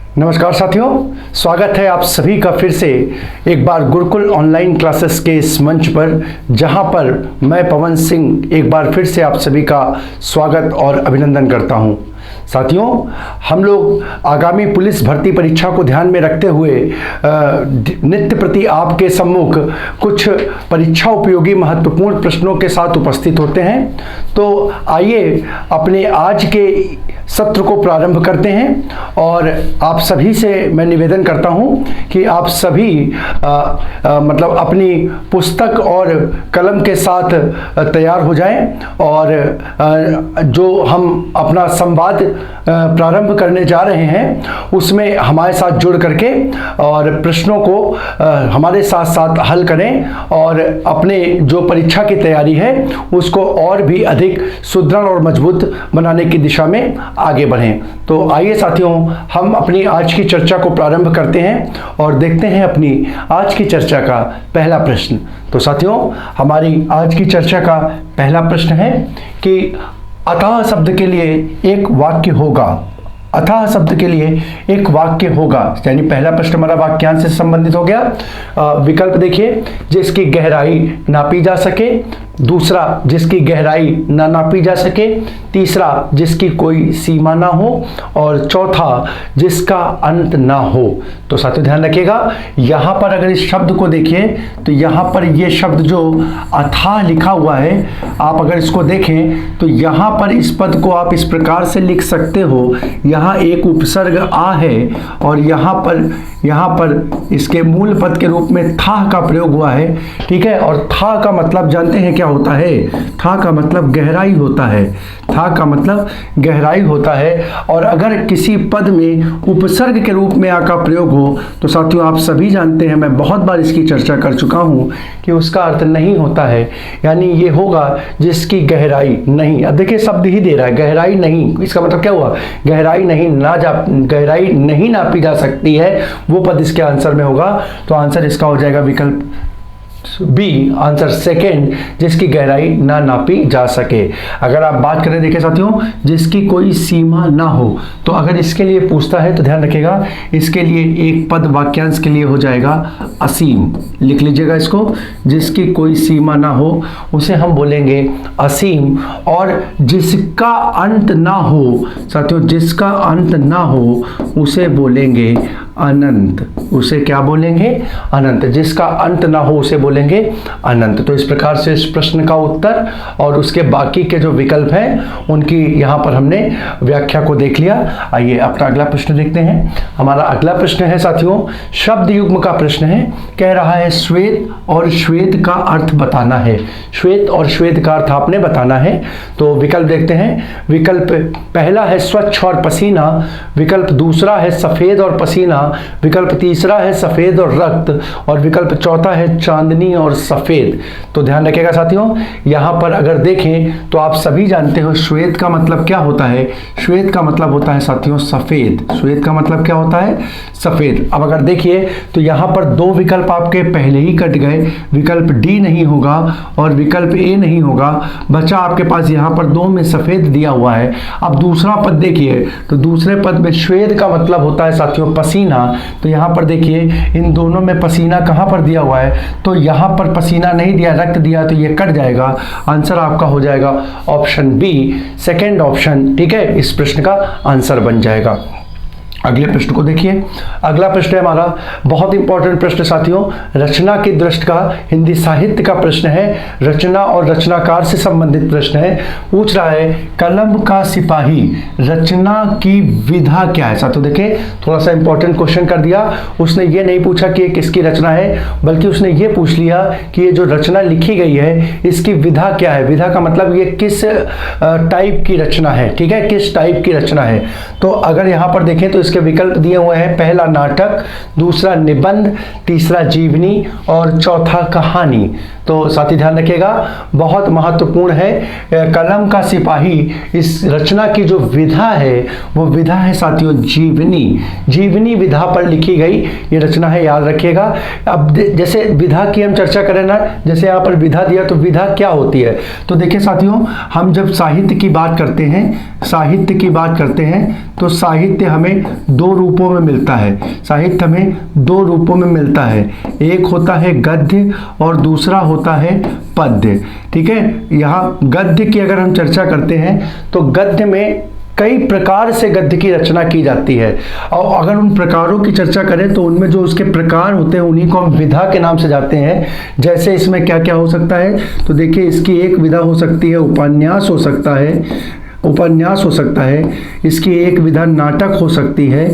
नमस्कार साथियों, स्वागत है आप सभी का फिर से एक बार गुरुकुल ऑनलाइन क्लासेस के इस मंच पर, जहां पर मैं पवन सिंह एक बार फिर से आप सभी का स्वागत और अभिनंदन करता हूं। साथियों, हम लोग आगामी पुलिस भर्ती परीक्षा को ध्यान में रखते हुए नित्य प्रति आपके सम्मुख कुछ परीक्षा उपयोगी महत्वपूर्ण प्रश्नों के साथ उपस्थित होते हैं। तो आइए अपने आज के सत्र को प्रारंभ करते हैं और आप सभी से मैं निवेदन करता हूं कि आप सभी मतलब अपनी पुस्तक और कलम के साथ तैयार हो जाएं और जो हम अपना संवाद प्रारंभ करने जा रहे हैं उसमें हमारे साथ जुड़ करके और प्रश्नों को हमारे साथ साथ हल करें और अपने जो परीक्षा की तैयारी है उसको और भी अधिक सुदृढ़ और मजबूत बनाने की दिशा में आगे बढ़ें। तो आइए साथियों, हम अपनी आज की चर्चा को प्रारंभ करते हैं और देखते हैं अपनी आज की चर्चा का पहला प्रश्न। तो साथियों, हमारी आज की चर्चा का पहला प्रश्न है कि अतः शब्द के लिए एक वाक्य होगा। अतः शब्द के लिए एक वाक्य होगा, यानी पहला प्रश्न हमारा वाक्यांश से संबंधित हो गया। विकल्प देखिए, जिसकी गहराई नापी जा सके, दूसरा जिसकी गहराई ना नापी जा सके, तीसरा जिसकी कोई सीमा ना हो और चौथा जिसका अंत ना हो। तो साथियों ध्यान रखिएगा, यहाँ पर अगर इस शब्द को देखिए तो यहाँ पर ये शब्द जो अथाह लिखा हुआ है, आप अगर इसको देखें तो यहाँ पर इस पद को आप इस प्रकार से लिख सकते हो। यहाँ एक उपसर्ग आ है और यहाँ पर इसके मूल पद के रूप में था का प्रयोग हुआ है, ठीक है। और था का मतलब जानते हैं क्या होता है? था का मतलब गहराई होता है। था का मतलब गहराई होता है। और अगर किसी पद में उपसर्ग के रूप में आ का प्रयोग हो तो साथियों आप सभी जानते हैं, मैं बहुत बार इसकी चर्चा कर चुका हूं कि उसका अर्थ नहीं होता है, यानी ये होगा जिसकी गहराई नहीं। अब देखिए शब्द ही दे रहा है गहराई नहीं, इसका मतलब क्या हुआ? गहराई नहीं नापी जा सकती है, वो पद इसके आंसर में होगा। तो आंसर इसका हो जाएगा विकल्प बी, आंसर सेकेंड, जिसकी गहराई ना नापी जा सके। अगर आप बात करें देखिए साथियों, जिसकी कोई सीमा ना हो, तो अगर इसके लिए पूछता है तो ध्यान रखिएगा, इसके लिए एक पद वाक्यांश के लिए हो जाएगा असीम। लिख लीजिएगा इसको, जिसकी कोई सीमा ना हो उसे हम बोलेंगे असीम। और जिसका अंत ना हो साथियों, जिसका अंत ना हो उसे बोलेंगे अनंत। उसे क्या बोलेंगे? अनंत। जिसका अंत ना हो उसे बोलेंगे अनंत। तो इस प्रकार से इस प्रश्न का उत्तर और उसके बाकी के जो विकल्प हैं उनकी यहाँ पर हमने व्याख्या को देख लिया। आइए अपना अगला प्रश्न देखते हैं। हमारा अगला प्रश्न है साथियों, शब्द युग्म का प्रश्न है। कह रहा है श्वेत और श्वेत का अर्थ बताना है। श्वेत और श्वेत का अर्थ आपने बताना है। तो विकल्प देखते हैं। विकल्प पहला है स्वच्छ और पसीना, विकल्प दूसरा है सफेद और पसीना, विकल्प तीसरा है सफेद और रक्त और विकल्प चौथा है चांदनी और सफेद। तो ध्यान रखिएगा साथियों, यहां पर अगर देखें तो आप सभी जानते हो श्वेत का मतलब क्या होता है? श्वेत का मतलब होता है साथियों सफेद। श्वेत का मतलब क्या होता है? सफेद। अब अगर देखिए तो यहां पर दो विकल्प आपके पहले ही कट गए, विकल्प डी नहीं होगा और विकल्प ए नहीं होगा, बचा आपके पास यहां पर दो में सफेद दिया हुआ है। अब दूसरा पद देखिए तो दूसरे पद में श्वेत का मतलब होता है साथियों पसीना। तो यहां पर देखिए इन दोनों में पसीना कहां पर दिया हुआ है? तो यहां पर पसीना नहीं दिया, रक्त दिया, तो ये कट जाएगा। आंसर आपका हो जाएगा ऑप्शन बी, सेकंड ऑप्शन, ठीक है, इस प्रश्न का आंसर बन जाएगा। अगले प्रश्न को देखिए। अगला प्रश्न है हमारा बहुत इंपॉर्टेंट प्रश्न साथियों, रचना की दृष्टि का हिंदी साहित्य का प्रश्न है। रचना और रचनाकार से संबंधित प्रश्न है। पूछ रहा है कलम का सिपाही रचना की विधा क्या है। साथियों देखिए थोड़ा सा इंपॉर्टेंट क्वेश्चन कर दिया। उसने ये नहीं पूछा कि ये किसकी रचना है, बल्कि उसने ये पूछ लिया कि ये जो रचना लिखी गई है इसकी विधा क्या है। विधा का मतलब ये किस टाइप की रचना है, ठीक है, किस टाइप की रचना है। तो अगर यहाँ पर देखें तो इसके विकल्प दिए हुए हैं, पहला नाटक, दूसरा निबंध, तीसरा जीवनी और चौथा कहानी। तो साथी ध्यान रखिएगा, बहुत महत्वपूर्ण है। कलम का सिपाही, इस रचना की जो विधा है वो विधा है साथियों जीवनी। जीवनी विधा पर लिखी गई ये रचना है, याद रखिएगा। अब जैसे विधा की हम चर्चा करें ना, जैसे यहाँ पर विधा दिया तो विधा क्या होती है, तो देखिए साथियों, हम जब साहित्य की बात करते हैं, साहित्य की बात करते हैं तो साहित्य हमें दो रूपों में मिलता है। साहित्य हमें दो रूपों में मिलता है, एक होता है गद्य और दूसरा होता है पद्य। ठीक है, यहाँ गद्य की अगर हम चर्चा करते हैं तो गद्य में कई प्रकार से गद्य की रचना की जाती है, और अगर उन प्रकारों की चर्चा करें तो उनमें जो उसके प्रकार होते हैं उन्हीं को हम विधा के नाम से जाते हैं। जैसे इसमें क्या क्या हो सकता है, तो देखिए इसकी एक विधा हो सकती है उपन्यास हो सकता है, उपन्यास हो सकता है, इसकी एक विधा नाटक हो सकती है,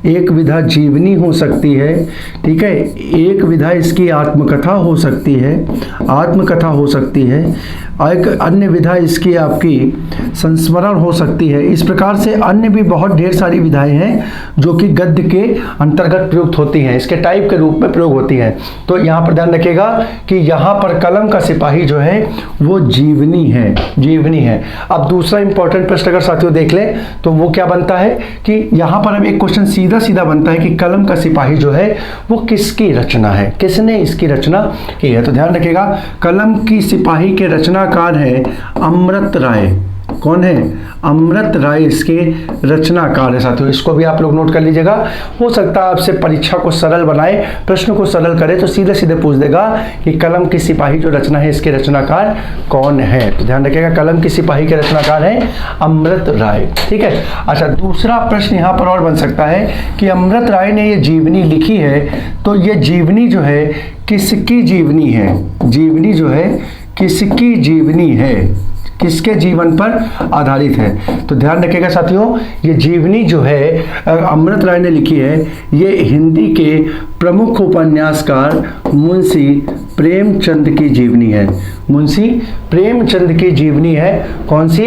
एक विधा जीवनी हो सकती है, ठीक है, एक विधा इसकी आत्मकथा हो सकती है, आत्मकथा हो सकती है, एक अन्य विधा इसकी आपकी संस्मरण हो सकती है। इस प्रकार से अन्य भी बहुत ढेर सारी विधाएं हैं जो कि गद्य के अंतर्गत प्रयुक्त होती हैं, इसके टाइप के रूप में प्रयोग होती हैं। तो यहाँ पर ध्यान रखिएगा कि यहाँ पर कलम का सिपाही जो है वो जीवनी है, जीवनी है। अब दूसरा इंपॉर्टेंट प्रश्न अगर साथियों देख लें तो वो क्या बनता है कि यहाँ पर अब एक क्वेश्चन सीधा सीधा बनता है कि कलम का सिपाही जो है वो किसकी रचना है, किसने इसकी रचना की है। तो ध्यान रखिएगा, कलम की सिपाही के रचनाकार है अमृत राय। कौन है? अमृत राय इसके रचनाकार है साथियों, इसको भी आप लोग नोट कर लीजिएगा। हो सकता है आपसे परीक्षा को सरल बनाए, प्रश्न को सरल करे तो सीधे सीधे पूछ देगा कि कलम की सिपाही जो रचना है इसके रचनाकार कौन है। तो ध्यान रखिएगा, कलम की सिपाही के रचनाकार है अमृत राय। ठीक है, अच्छा दूसरा प्रश्न यहाँ पर और बन सकता है कि अमृत राय ने ये जीवनी लिखी है, तो ये जीवनी जो है किसकी जीवनी है? जीवनी जो है किसकी जीवनी है, किसके जीवन पर आधारित है? तो ध्यान रखिएगा साथियों, ये जीवनी जो है अमृत राय ने लिखी है, ये हिंदी के प्रमुख उपन्यासकार मुंशी प्रेमचंद की जीवनी है। मुंशी प्रेमचंद की जीवनी है। कौन सी?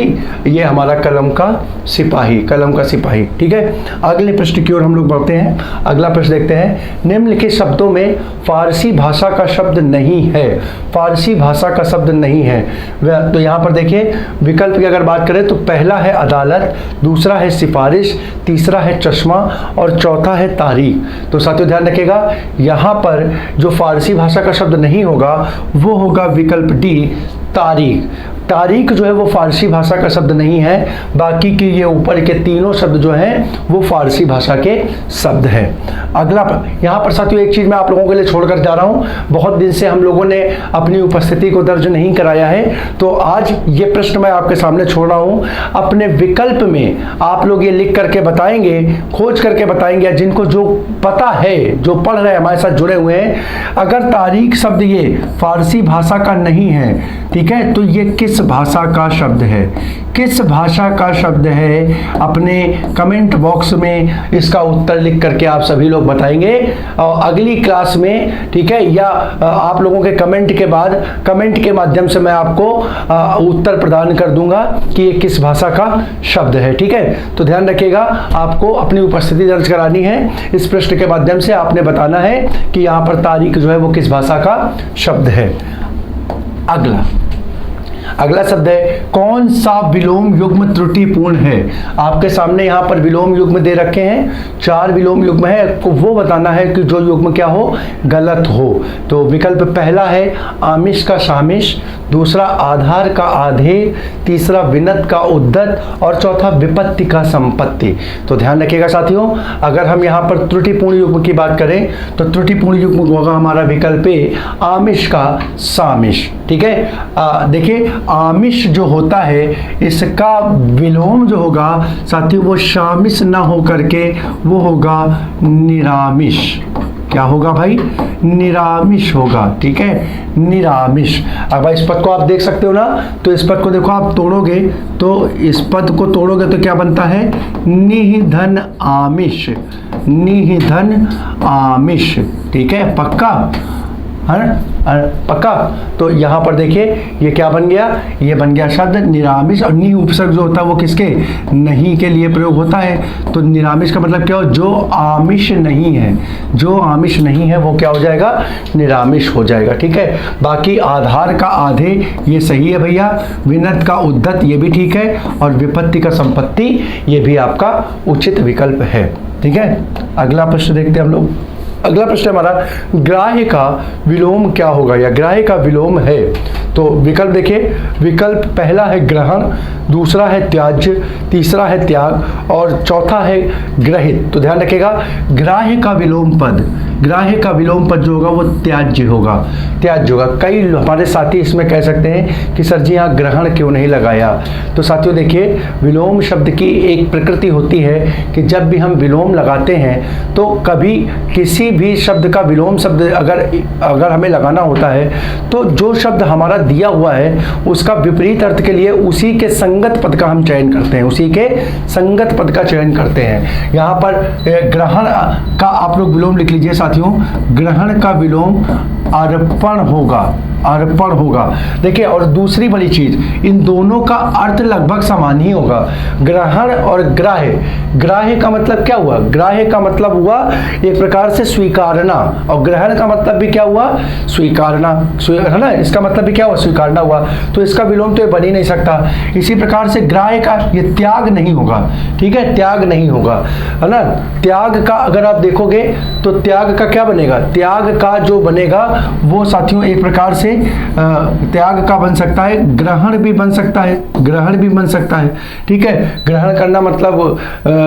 ये हमारा कलम का सिपाही, कलम का सिपाही। ठीक है, अगले प्रश्न की ओर हम लोग बढ़ते हैं। अगला प्रश्न देखते हैं, निम्नलिखित शब्दों में फारसी भाषा का शब्द नहीं है, फारसी भाषा का शब्द नहीं है। तो यहाँ पर देखिए विकल्प की अगर बात करें तो पहला है अदालत, दूसरा है सिफारिश, तीसरा है चश्मा और चौथा है तारीख। तो साथियों ध्यान रखिएगा, यहाँ पर जो फारसी भाषा का शब्द नहीं होगा वो होगा विकल्प डी, तारीख। तारीख जो है वो फारसी भाषा का शब्द नहीं है, बाकी के ये ऊपर के तीनों शब्द जो हैं वो फारसी भाषा के शब्द हैं। अगला यहाँ पर साथियों एक चीज़ मैं आप लोगों के लिए छोड़कर जा रहा हूँ, बहुत दिन से हम लोगों ने अपनी उपस्थिति को दर्ज नहीं कराया है, तो आज ये प्रश्न मैं आपके सामने छोड़ रहा हूँ। अपने विकल्प में आप लोग ये लिख करके बताएंगे, खोज करके बताएंगे, जिनको जो पता है, जो पढ़ रहे हैं, हमारे साथ जुड़े हुए हैं, अगर तारीख शब्द ये फारसी भाषा का नहीं है, ठीक है, तो ये किस भाषा का शब्द है? किस भाषा का शब्द है? अपने कमेंट बॉक्स में इसका उत्तर लिख करके आप सभी लोग बताएंगे, और अगली क्लास में, ठीक है, या आप लोगों के कमेंट के बाद कमेंट के माध्यम से मैं आपको उत्तर प्रदान कर दूंगा कि ये किस भाषा का शब्द है। ठीक है, तो ध्यान रखिएगा, आपको अपनी उपस्थिति दर्ज करानी है। इस प्रश्न के माध्यम से आपने बताना है कि यहाँ पर तारीख जो है वो किस भाषा का शब्द है। अगला शब्द है, कौन सा विलोम युग्म त्रुटिपूर्ण है? आपके सामने यहाँ पर विलोम युग्म दे रखे हैं, 4 विलोम युग्म है, आपको वो बताना है कि जो युग्म क्या हो, गलत हो। तो विकल्प पहला है आमिष का शामिश, दूसरा आधार का आधे, तीसरा विनत का उद्दत और चौथा विपत्ति का संपत्ति। तो ध्यान रखिएगा साथियों, अगर हम यहाँ पर त्रुटिपूर्ण युग्म की बात करें तो त्रुटिपूर्ण युग्म होगा हमारा विकल्प ए, आमिष का शामिश। ठीक है, देखिए आमिष जो होता है इसका विलोम जो होगा साथियों वो शामिश ना हो करके वो होगा निरामिष। क्या होगा भाई? निरामिष होगा। ठीक है, निरामिष। अब इस पद को आप देख सकते हो ना, तो इस पद को देखो, आप तोड़ोगे तो इस पद को तोड़ोगे तो क्या बनता है? निधन आमिष, निधन आमिष। ठीक है, पक्का? है ना, पक्का। तो यहाँ पर देखिए ये क्या बन गया, ये बन गया शब्द निरामिष, और नी उपसर्ग जो होता है वो किसके, नहीं के लिए प्रयोग होता है। तो निरामिष का मतलब क्या हो, जो आमिष नहीं है, जो आमिष नहीं है वो क्या हो जाएगा, निरामिष हो जाएगा। ठीक है, बाकी आधार का आधे ये सही है भैया, विनत का उद्धत ये भी ठीक है, और विपत्ति का संपत्ति ये भी आपका उचित विकल्प है। ठीक है, अगला प्रश्न देखते हैं हम लोग। अगला प्रश्न हमारा, ग्राह्य का विलोम क्या होगा, या ग्राह्य का विलोम है। तो विकल्प देखिए, विकल्प पहला है ग्रहण, दूसरा है त्याज्य, तीसरा है त्याग, और चौथा है ग्रहित। तो ध्यान रखिएगा, ग्राह्य का विलोम पद, ग्राह्य का विलोम पद जो होगा वो त्याज्य होगा, त्याज्य होगा। कई हमारे साथी इसमें कह सकते हैं कि सर जी यहाँ ग्रहण क्यों नहीं लगाया। तो साथियों देखिए, विलोम शब्द की एक प्रकृति होती है कि जब भी हम विलोम लगाते हैं तो कभी किसी भी शब्द का विलोम शब्द अगर हमें लगाना होता है तो जो शब्द हमारा दिया हुआ है उसका विपरीत अर्थ के लिए उसी के संगत पद का हम चयन करते हैं, उसी के संगत पद का चयन करते हैं। यहाँ पर ग्रहण का आप लोग विलोम लिख लीजिए साथियों, ग्रहण का विलोम अर्पण होगा, अर्पण होगा। देखिए, और दूसरी बड़ी चीज, इन दोनों का अर्थ लगभग समान ही होगा, ग्रहण और ग्राह्य। ग्राह्य का मतलब क्या हुआ, ग्राह्य का मतलब हुआ एक प्रकार से स्वीकारना, और ग्रहण का मतलब भी क्या हुआ, स्वीकारना, है ना, इसका मतलब भी क्या हुआ, स्वीकारना हुआ। तो इसका विलोम तो ये बन ही नहीं सकता। इसी प्रकार से ग्राह्य का ये त्याग नहीं होगा। ठीक है, त्याग नहीं होगा, है ना। त्याग का अगर आप देखोगे तो त्याग का क्या बनेगा, त्याग का जो बनेगा वो साथियों एक प्रकार से त्याग का बन सकता है, ग्रहण भी बन सकता है, ग्रहण भी बन सकता है। ठीक है, ग्रहण करना मतलब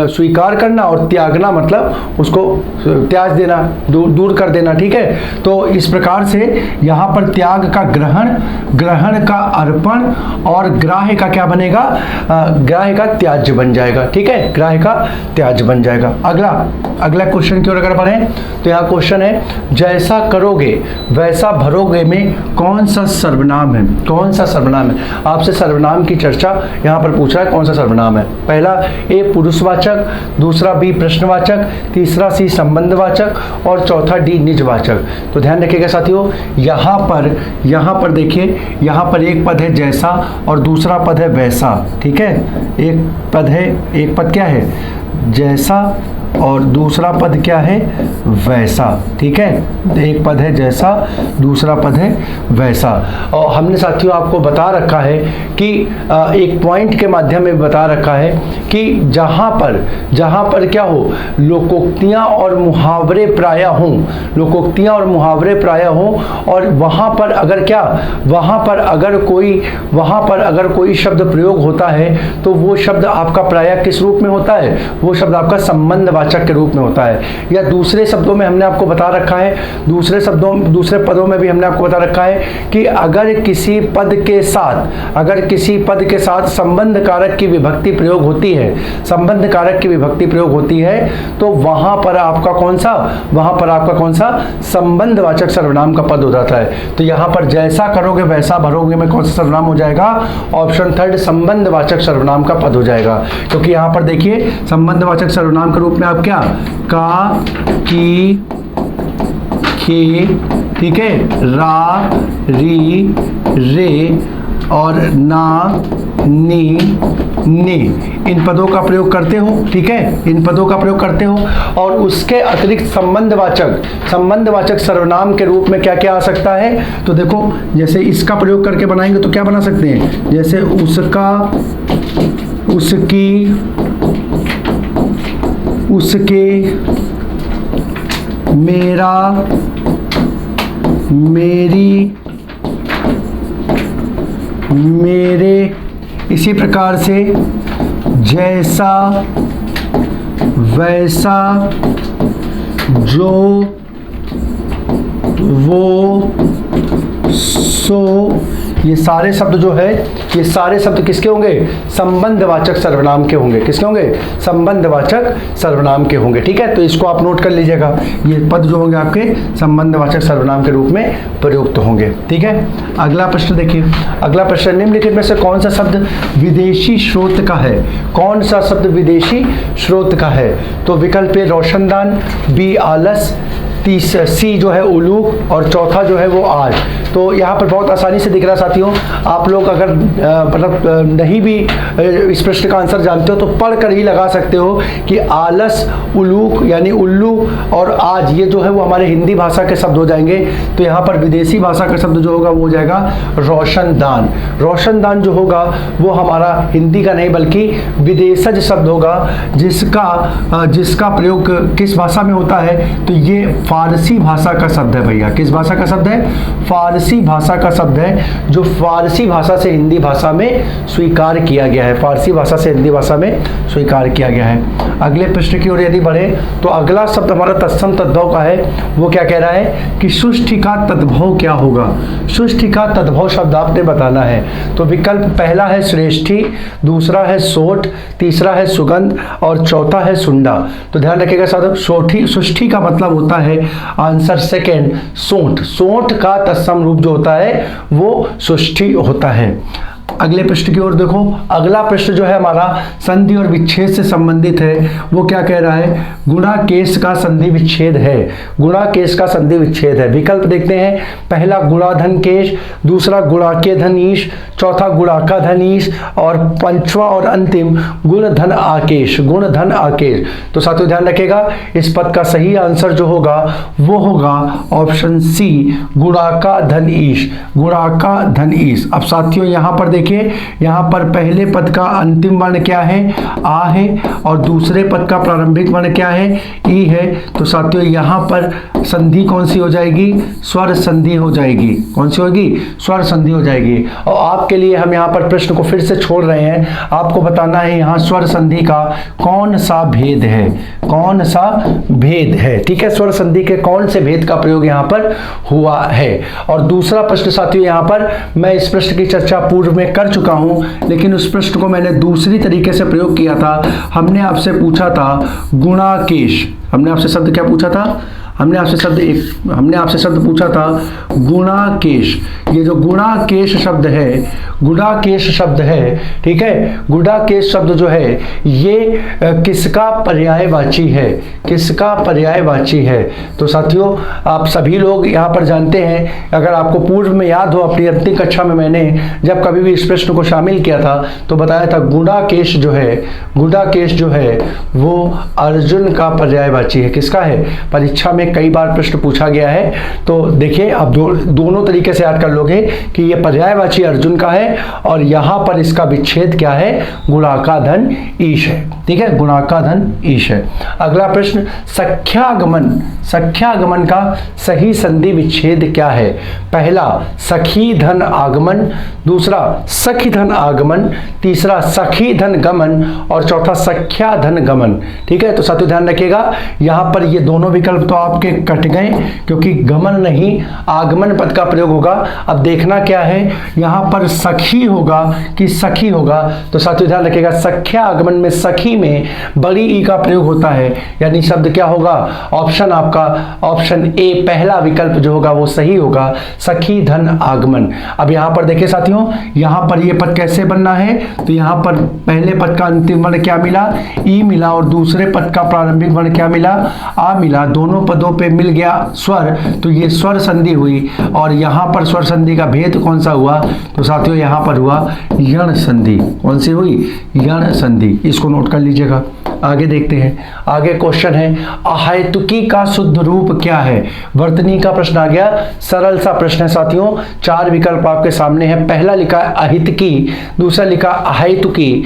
स्वीकार करना, और त्यागना मतलब उसको त्याज देना, दूर कर देना। ठीक है, तो इस प्रकार से यहाँ पर त्याग का ग्रहण, ग्रहण का अर्पण, और ग्राह्य का क्या बनेगा, ग्राह्य का त्याज्य बन जाएगा। ठीक है, ग्राह्य का त्याज्य बन जाएगा। अगला क्वेश्चन की ओर अगर बढ़ें तो यहाँ क्वेश्चन है, जैसा करोगे वैसा भरोगे में कौन सा सर्वनाम है, कौन सा सर्वनाम है। आपसे सर्वनाम की चर्चा यहाँ पर पूछ रहा है, कौन सा सर्वनाम है। पहला ए पुरुषवाचक, दूसरा बी प्रश्नवाचक, तीसरा सी संबंधवाचक, और चौथा डी निजवाचक। तो ध्यान रखिएगा साथियों, यहाँ पर देखिए, यहाँ पर एक पद है जैसा और दूसरा पद है वैसा। ठीक है, एक पद क्या है, जैसा, और दूसरा पद क्या है, वैसा। ठीक है, एक पद है जैसा, दूसरा पद है वैसा। और हमने साथियों आपको बता रखा है कि एक पॉइंट के माध्यम में बता रखा है कि जहाँ पर क्या हो, लोकोक्तियाँ और मुहावरे प्राय हों, लोकोक्तियाँ और मुहावरे प्राय हों, और वहाँ पर अगर कोई शब्द प्रयोग होता है तो वो शब्द आपका प्राय किस रूप में होता है, वो शब्द आपका संबंधवाचक के रूप में होता है। या दूसरे शब्दों में हमने आपको बता रखा है, दूसरे पदों में भी हमने आपको बता रखा है कि अगर किसी पद के साथ संबंध कारक की विभक्ति प्रयोग होती है, संबंध कारक की विभक्ति प्रयोग होती है, तो वहां पर आपका कौन सा संबंधवाचक सर्वनाम का पद हो जाता है। तो यहाँ पर जैसा करोगे वैसा भरोगे में कौन सा सर्वनाम हो जाएगा, ऑप्शन थर्ड संबंधवाचक सर्वनाम का पद हो जाएगा। क्योंकि यहाँ पर देखिए, संबंधवाचक सर्वनाम के रूप में आप क्या, का, की, के, ठीक है, रा, री, रे, और ना, नी, ने, इन पदों का प्रयोग करते हो। ठीक है, इन पदों का प्रयोग करते हो। और उसके अतिरिक्त संबंधवाचक सर्वनाम के रूप में क्या क्या आ सकता है, तो देखो, जैसे इसका प्रयोग करके बनाएंगे तो क्या बना सकते हैं, जैसे उसका, उसकी, उसके, मेरा, मेरी, मेरे। इसी प्रकार से जैसा, वैसा, जो, वो, सो, ये सारे शब्द जो है, ये सारे शब्द किसके होंगे, संबंधवाचक सर्वनाम के होंगे। किसके होंगे, संबंधवाचक सर्वनाम के होंगे। ठीक है, तो इसको आप नोट कर लीजिएगा, ये पद जो होंगे आपके संबंधवाचक सर्वनाम के रूप में प्रयुक्त होंगे। ठीक है, अगला प्रश्न देखिए। अगला प्रश्न, निम्नलिखित में से कौन सा शब्द विदेशी स्रोत का है, कौन सा शब्द विदेशी स्रोत का है। तो विकल्प ए रोशनदान, बी आलस, सी जो है उलूक और चौथा जो है वो आज। तो यहाँ पर बहुत आसानी से दिख रहा है साथियों। आप लोग अगर मतलब नहीं भी इस प्रश्न का आंसर जानते हो तो पढ़ कर ही लगा सकते हो कि आलस, उलूक यानी उल्लू और आज ये जो है वो हमारे हिंदी भाषा के शब्द हो जाएंगे। तो यहाँ पर विदेशी भाषा का शब्द जो होगा वो हो जाएगा रोशनदान। रोशनदान जो होगा वो हमारा हिंदी का नहीं बल्कि विदेशज शब्द होगा, जिसका प्रयोग किस भाषा में होता है, तो ये फारसी भाषा का शब्द है भैया। किस भाषा का शब्द है? फारसी भाषा का शब्द है, जो फारसी भाषा से हिंदी भाषा में स्वीकार किया गया है। फारसी भाषा से हिंदी भाषा में स्वीकार किया गया है। अगले प्रश्न की ओर यदि बढ़े तो अगला शब्द हमारा तत्सम तद्भव का है। वो क्या कह रहा है कि सुष्ठि का तद्भव क्या होगा? सुष्ठि का तद्भव शब्द आपने बताना है। तो विकल्प पहला है श्रेष्ठी, दूसरा है सोठ, तीसरा है सुगंध और चौथा है सुंडा। तो ध्यान रखिएगा साथियों, सुष्ठि का मतलब होता है आंसर सेकेंड सोंठ। सोंठ का तत्सम रूप जो होता है वो सुष्ठि होता है। अगले प्रश्न की ओर देखो। अगला प्रश्न जो है हमारा संधि और विच्छेद से संबंधित है। वो क्या कह रहा है? गुणा केश का संधि विच्छेद है। गुणा केश का संधि विच्छेद है। विकल्प देखते हैं। पहला गुणाधन केश, दूसरा गुणाके धन ईश, चौथा गुणाका धन ईश और पंचवा और अंतिम गुण धन आकेश। गुण धन आकेश। तो साथियों ध्यान रखिएगा, इस पद का सही आंसर जो होगा वो होगा ऑप्शन सी, गुणाका धन ईश। गुणाका धन ईश। अब साथियों यहाँ पर देखिए, यहाँ पर पहले पद का अंतिम वर्ण क्या है? आ है और दूसरे पद का प्रारंभिक वर्ण क्या है? ई है। तो साथियों यहाँ पर संधि कौन सी हो जाएगी? स्वर संधि हो जाएगी। कौन सी होगी? स्वर संधि हो जाएगी। और आपके लिए हम यहाँ पर प्रश्न को फिर से छोड़ रहे हैं। आपको बताना है यहाँ स्वर संधि का कौन सा भेद है? कौन सा भेद है? ठीक है, स्वर संधि के कौन से भेद का प्रयोग यहाँ पर हुआ है। और दूसरा प्रश्न साथियों, यहाँ पर मैं इस प्रश्न की चर्चा पूर्व में कर चुका हूं, लेकिन उस प्रश्न को मैंने दूसरी तरीके से प्रयोग किया था। हमने आपसे पूछा था गुणाकेश। हमने आपसे शब्द क्या पूछा था? हमने आपसे शब्द पूछा था गुणाकेश। ये जो गुणाकेश शब्द है, गुणाकेश शब्द है, ठीक है, गुणाकेश शब्द जो है ये किसका पर्यायवाची है? किसका पर्यायवाची है? तो साथियों आप सभी लोग यहाँ पर जानते हैं, अगर आपको पूर्व में याद हो अपनी अंतिम कक्षा में मैंने जब कभी भी इस प्रश्न को शामिल किया था तो बताया था गुणाकेश जो है, गुणाकेश जो है वो अर्जुन का पर्यायवाची है। किसका है? परीक्षा में कई बार प्रश्न पूछा गया है। तो देखिए आप दोनों तरीके से याद कर लोगे कि ये पर्यायवाची अर्जुन का है और यहाँ पर इसका विच्छेद क्या है? गुणाका धन ईश है। ठीक है, गुणाका धन ईश है। अगला प्रश्न, सख्यागमन। सख्यागमन का सही संधि विच्छेद क्या है? पहला सखी धन आगमन, दूसरा सखी धन आगमन, तीसरा सखी धन गमन और चौथा सख्या धन गमन। ठीक है, तो साथियों ध्यान रखिएगा, यहाँ पर ये दोनों विकल्प तो आपके कट गए क्योंकि गमन नहीं आगमन पद का प्रयोग होगा। अब देखना क्या है, यहाँ पर सखी होगा कि सखी होगा। तो साथियों ध्यान रखिएगा, सख्या आगमन में सखी में बड़ी ई का प्रयोग होता है, यानी शब्द क्या होगा? ऑप्शन आपका ऑप्शन ए पहला विकल्प जो होगा वो सही होगा, सखी धन आगमन। अब यहाँ पर देखिए साथियों, यहाँ पर ये पद कैसे बनना है? तो यहाँ पर पहले पद का अंतिम वर्ण क्या मिला? ई मिला और दूसरे पद का प्रारंभिक वर्ण क्या मिला? आ मिला। दोनों पदों पे मिल गया स्वर, तो ये स्वर संधि हुई। और यहाँ पर स्वर संधि का भेद कौन सा हुआ? तो साथियों यहाँ पर हुआ यण संधि। कौन सी हुई? यण संधि। इसको नोट कर लीजिएगा। आगे देखते हैं। आगे क्वेश्चन है, अहेतुकी का शुद्ध रूप क्या है? वर्तनी का प्रश्न आ गया। सरल सा प्रश्न है साथियों। 4 विकल्प आपके सामने है। पहला लिखा है अहितकी, दूसरा लिखा अहेतुकी,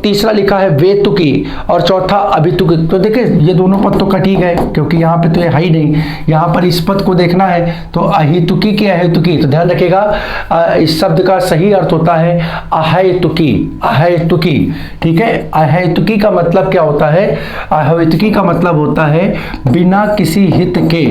तीसरा लिखा है वेतुकी और चौथा अभितुकी। तो देखिए ये दोनों पद तो कट ही गए क्योंकि यहाँ पे तो ये है ही नहीं। यहाँ पर इस पद को देखना है तो अहितुकी की अहेतुकी। तो ध्यान रखिएगा, इस शब्द का सही अर्थ होता है अहेतुकी। अहेतुकी, ठीक है। अहेतुकी का मतलब क्या होता है? अहेतुकी का मतलब होता है बिना किसी हित के,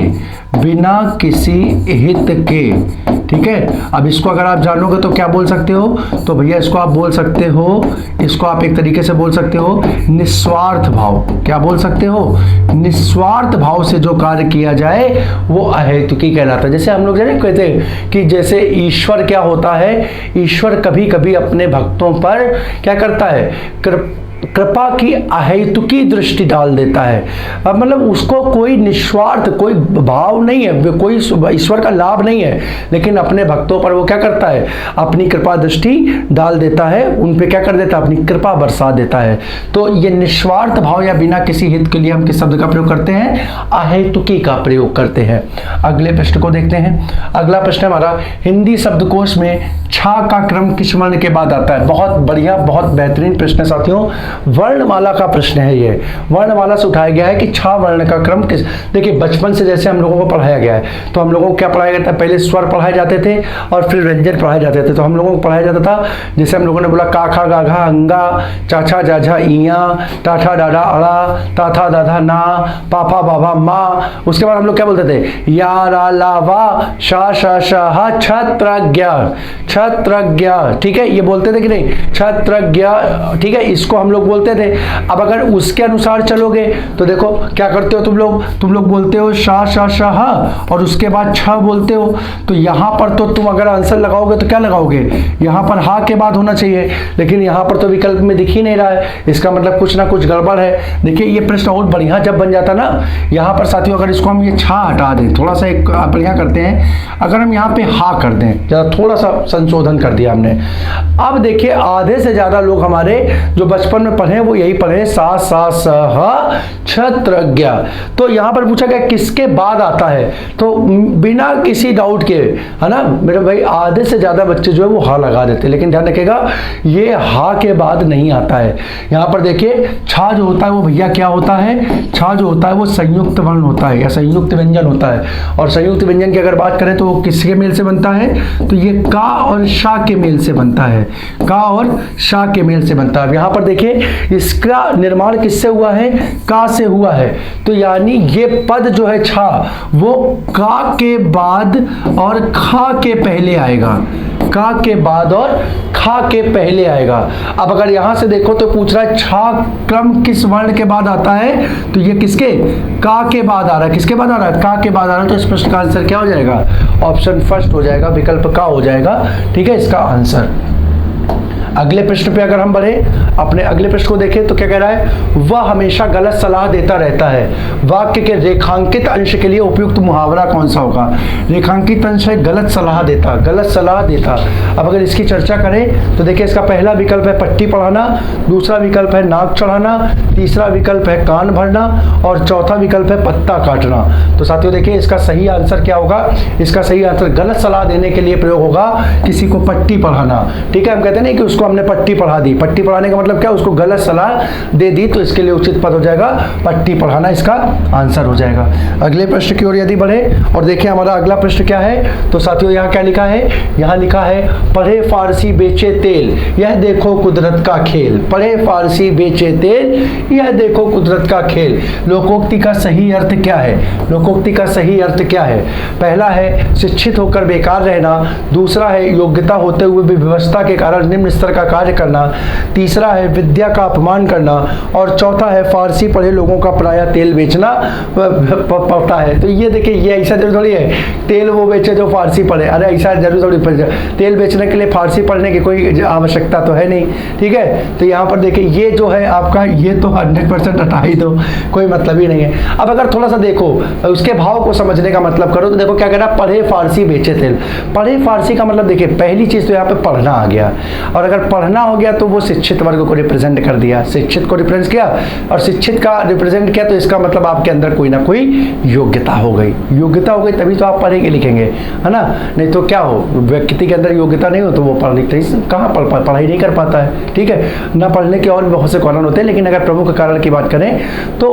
बिना किसी हित के। ठीक है, अब इसको अगर आप जानोगे तो क्या बोल सकते हो? तो भैया इसको आप बोल सकते हो, इसको आप एक तरीके से बोल सकते हो निस्वार्थ भाव। क्या बोल सकते हो? निस्वार्थ भाव से जो कार्य किया जाए वो अहेतुकी कहलाता है। जैसे हम लोग कहते हैं कि जैसे ईश्वर क्या होता है? ईश्वर कभी कभी अपने भक्तों पर क्या करता है? कृपा की अहेतुकी दृष्टि डाल देता है। अब मतलब उसको कोई निस्वार्थ कोई भाव नहीं है, कोई ईश्वर का लाभ नहीं है, लेकिन अपने भक्तों पर वो क्या करता है, अपनी कृपा दृष्टि डाल देता है, उन पे क्या कर देता है, अपनी कृपा बरसा देता है। तो ये निस्वार्थ भाव या बिना किसी हित के लिए हम किस शब्द का प्रयोग करते हैं, अहेतुकी का प्रयोग करते हैं। अगले प्रश्न को देखते हैं। अगला प्रश्न हमारा, हिंदी शब्दकोश में छा का क्रम किस वर्ण के बाद आता है। बहुत बढ़िया, बहुत बेहतरीन प्रश्न है साथियों, वर्णमाला का प्रश्न है ये। वर्णमाला से उठाया गया है कि छा वर्ण का क्रम किस। देखिए बचपन से जैसे हम लोगों को पढ़ाया गया है, तो हम लोगों को क्या पढ़ाया जाता है, पहले स्वर पढ़ाए जाते थे और फिर व्यंजन पढ़ाए जाते थे। तो हम लोगों को पढ़ाया जाता था, जैसे हम लोगों ने बोला का खा गा घा अंगा, चाछा जाझा इया, टाठा डाडा अड़ा, ताथा दाधा ना, पापा बाबा माँ। उसके बाद हम लोग क्या बोलते थे, या रा ला वा, शा शा शा, छत्रज्ञ छत्रज्ञ, ठीक है, ये बोलते थे कि नहीं, छत्रज्ञ, ठीक है, इसको हम लोग बोलते थे। अब अगर उसके अनुसार चलोगे तो देखो क्या करते हो तुम लोग बोलते हो शा शा शाह और उसके बाद छ बोलते हो। तो यहाँ पर तो तुम अगर आंसर लगाओगे तो क्या लगाओगे, यहाँ पर हा के बाद होना चाहिए, लेकिन यहाँ पर तो विकल्प में दिख ही नहीं रहा है, इसका मतलब कुछ ना कुछ गड़बड़ है। देखिए ये प्रश्न और बढ़िया जब बन जाता ना, यहाँ पर साथियों अगर इसको हम ये छा हटा दें, थोड़ा सा एक बढ़िया करते हैं, अगर हम यहाँ पे हा कर दें, ज़रा थोड़ा सा संशोधन कर दिया हमने। अब देखिए आधे से ज़्यादा लोग हमारे जो बचपन में पढ़े वो यही पढ़े सा सा सह छत्रज्ञ। तो यहाँ पर पूछा गया किसके बाद आता है, तो बिना किसी डाउट के, है ना मेरे भाई, आधे से ज़्यादा बच्चे जो है वो हा लगा देते, लेकिन ध्यान रखिएगा ये हा के बाद नहीं आता है। यहाँ पर देखिए छा जो होता है वो भैया क्या होता है, छा जो होता है वो संयुक्त वर्ण होता है या संयुक्त व्यंजन होता है। और संयुक्त व्यंजन की अगर बात करें तो वो किसके मेल से बनता है, तो ये का और शा के मेल से बनता है, का और शा के मेल से बनता है। यहाँ पर देखिए इसका निर्माण किससे हुआ है, का से हुआ है। तो यानी ये पद जो है छा वो का के बाद और खा के पहले आएगा, का के बाद और खा के पहले आएगा। अब अगर यहां से देखो तो पूछ रहा है छा क्रम किस वर्ण के बाद आता है, तो ये किसके, का के बाद आ रहा है। किसके बाद आ रहा है, का के बाद आ रहा है। तो इस प्रश्न का आंसर क्या हो जाएगा, ऑप्शन फर्स्ट हो जाएगा, विकल्प का हो जाएगा, ठीक है इसका आंसर। अगले प्रश्न पे अगर हम बढ़े, अपने अगले प्रश्न को देखें तो क्या कह रहा है, वह हमेशा गलत सलाह देता रहता है। वाक्य के रेखांकित अंश के लिए उपयुक्त मुहावरा कौन सा होगा। रेखांकित अंश है गलत सलाह देता, गलत सलाह देता। अब अगर इसकी चर्चा करें तो देखिए इसका पहला विकल्प है पट्टी पढ़ाना, दूसरा विकल्प है नाक चढ़ाना, तीसरा विकल्प है कान भरना और चौथा विकल्प है पत्ता काटना। तो साथियों देखिए इसका सही आंसर क्या होगा, इसका सही आंसर गलत सलाह देने के लिए प्रयोग होगा किसी को पट्टी पढ़ाना, ठीक है। हम कहते हैं कि उसको हमने पट्टी पढ़ा दी, पट्टी पढ़ाने का मतलब क्या, उसको गलत सलाह दे दी, तो इसके लिए उचित पद हो जाएगा पट्टी पढ़ाना, इसका आंसर हो जाएगा। अगले प्रश्न की ओर यदि बढ़े और देखिए हमारा अगला प्रश्न क्या है, तो साथियों यहाँ क्या लिखा है, यहाँ लिखा है पढ़े फारसी बेचे तेल, यह देखो कुदरत का खेल। पढ़े फारसी बेचे तेल, यह देखो कुदरत का खेल। लोकोक्ति का सही अर्थ क्या है, लोकोक्ति का सही अर्थ क्या है। पहला है शिक्षित होकर बेकार रहना, दूसरा है योग्यता होते हुए भी व्यवस्था के कारण निम्न स्तर का कार्य करना, तीसरा है विद्या का अपमान करना और चौथा है फारसी पढ़े लोगों का प्रायः तेल बेचना पड़ता है। तो ये देखिए ये ऐसा जरूर थोड़ी है तेल वो बेचे जो फारसी पढ़े, अरे ऐसा जरूर थोड़ी, तेल बेचने के लिए फारसी पढ़ने की कोई आवश्यकता तो है नहीं, ठीक है। तो यहाँ पर देखिए ये जो है आपका ये तो 100% हटा ही दो, कोई मतलब ही नहीं है। अब अगर थोड़ा सा देखो उसके भाव को समझने का मतलब करो तो देखो क्या कह रहा है, पढ़े फारसी बेचे तेल। पढ़े फारसी का मतलब देखिए पहली चीज तो यहाँ पे पढ़ना आ गया, और अगर पढ़ना हो गया तो वो शिक्षित वर्ग को रिप्रेजेंट कर दिया, शिक्षित को रिप्रेजेंट किया और शिक्षित का रिप्रेजेंट किया, तो इसका मतलब आपके अंदर कोई ना कोई योग्यता हो गई, योग्यता हो गई तभी तो आप पढ़ेंगे लिखेंगे, है ना। नहीं तो क्या हो, व्यक्ति के अंदर योग्यता नहीं हो तो वो पढ़ लिखते कहाँ पढ़ाई नहीं कर पाता है, ठीक है ना। पढ़ने के और भी बहुत से कारण होते हैं, लेकिन अगर प्रमुख कारण की बात करें तो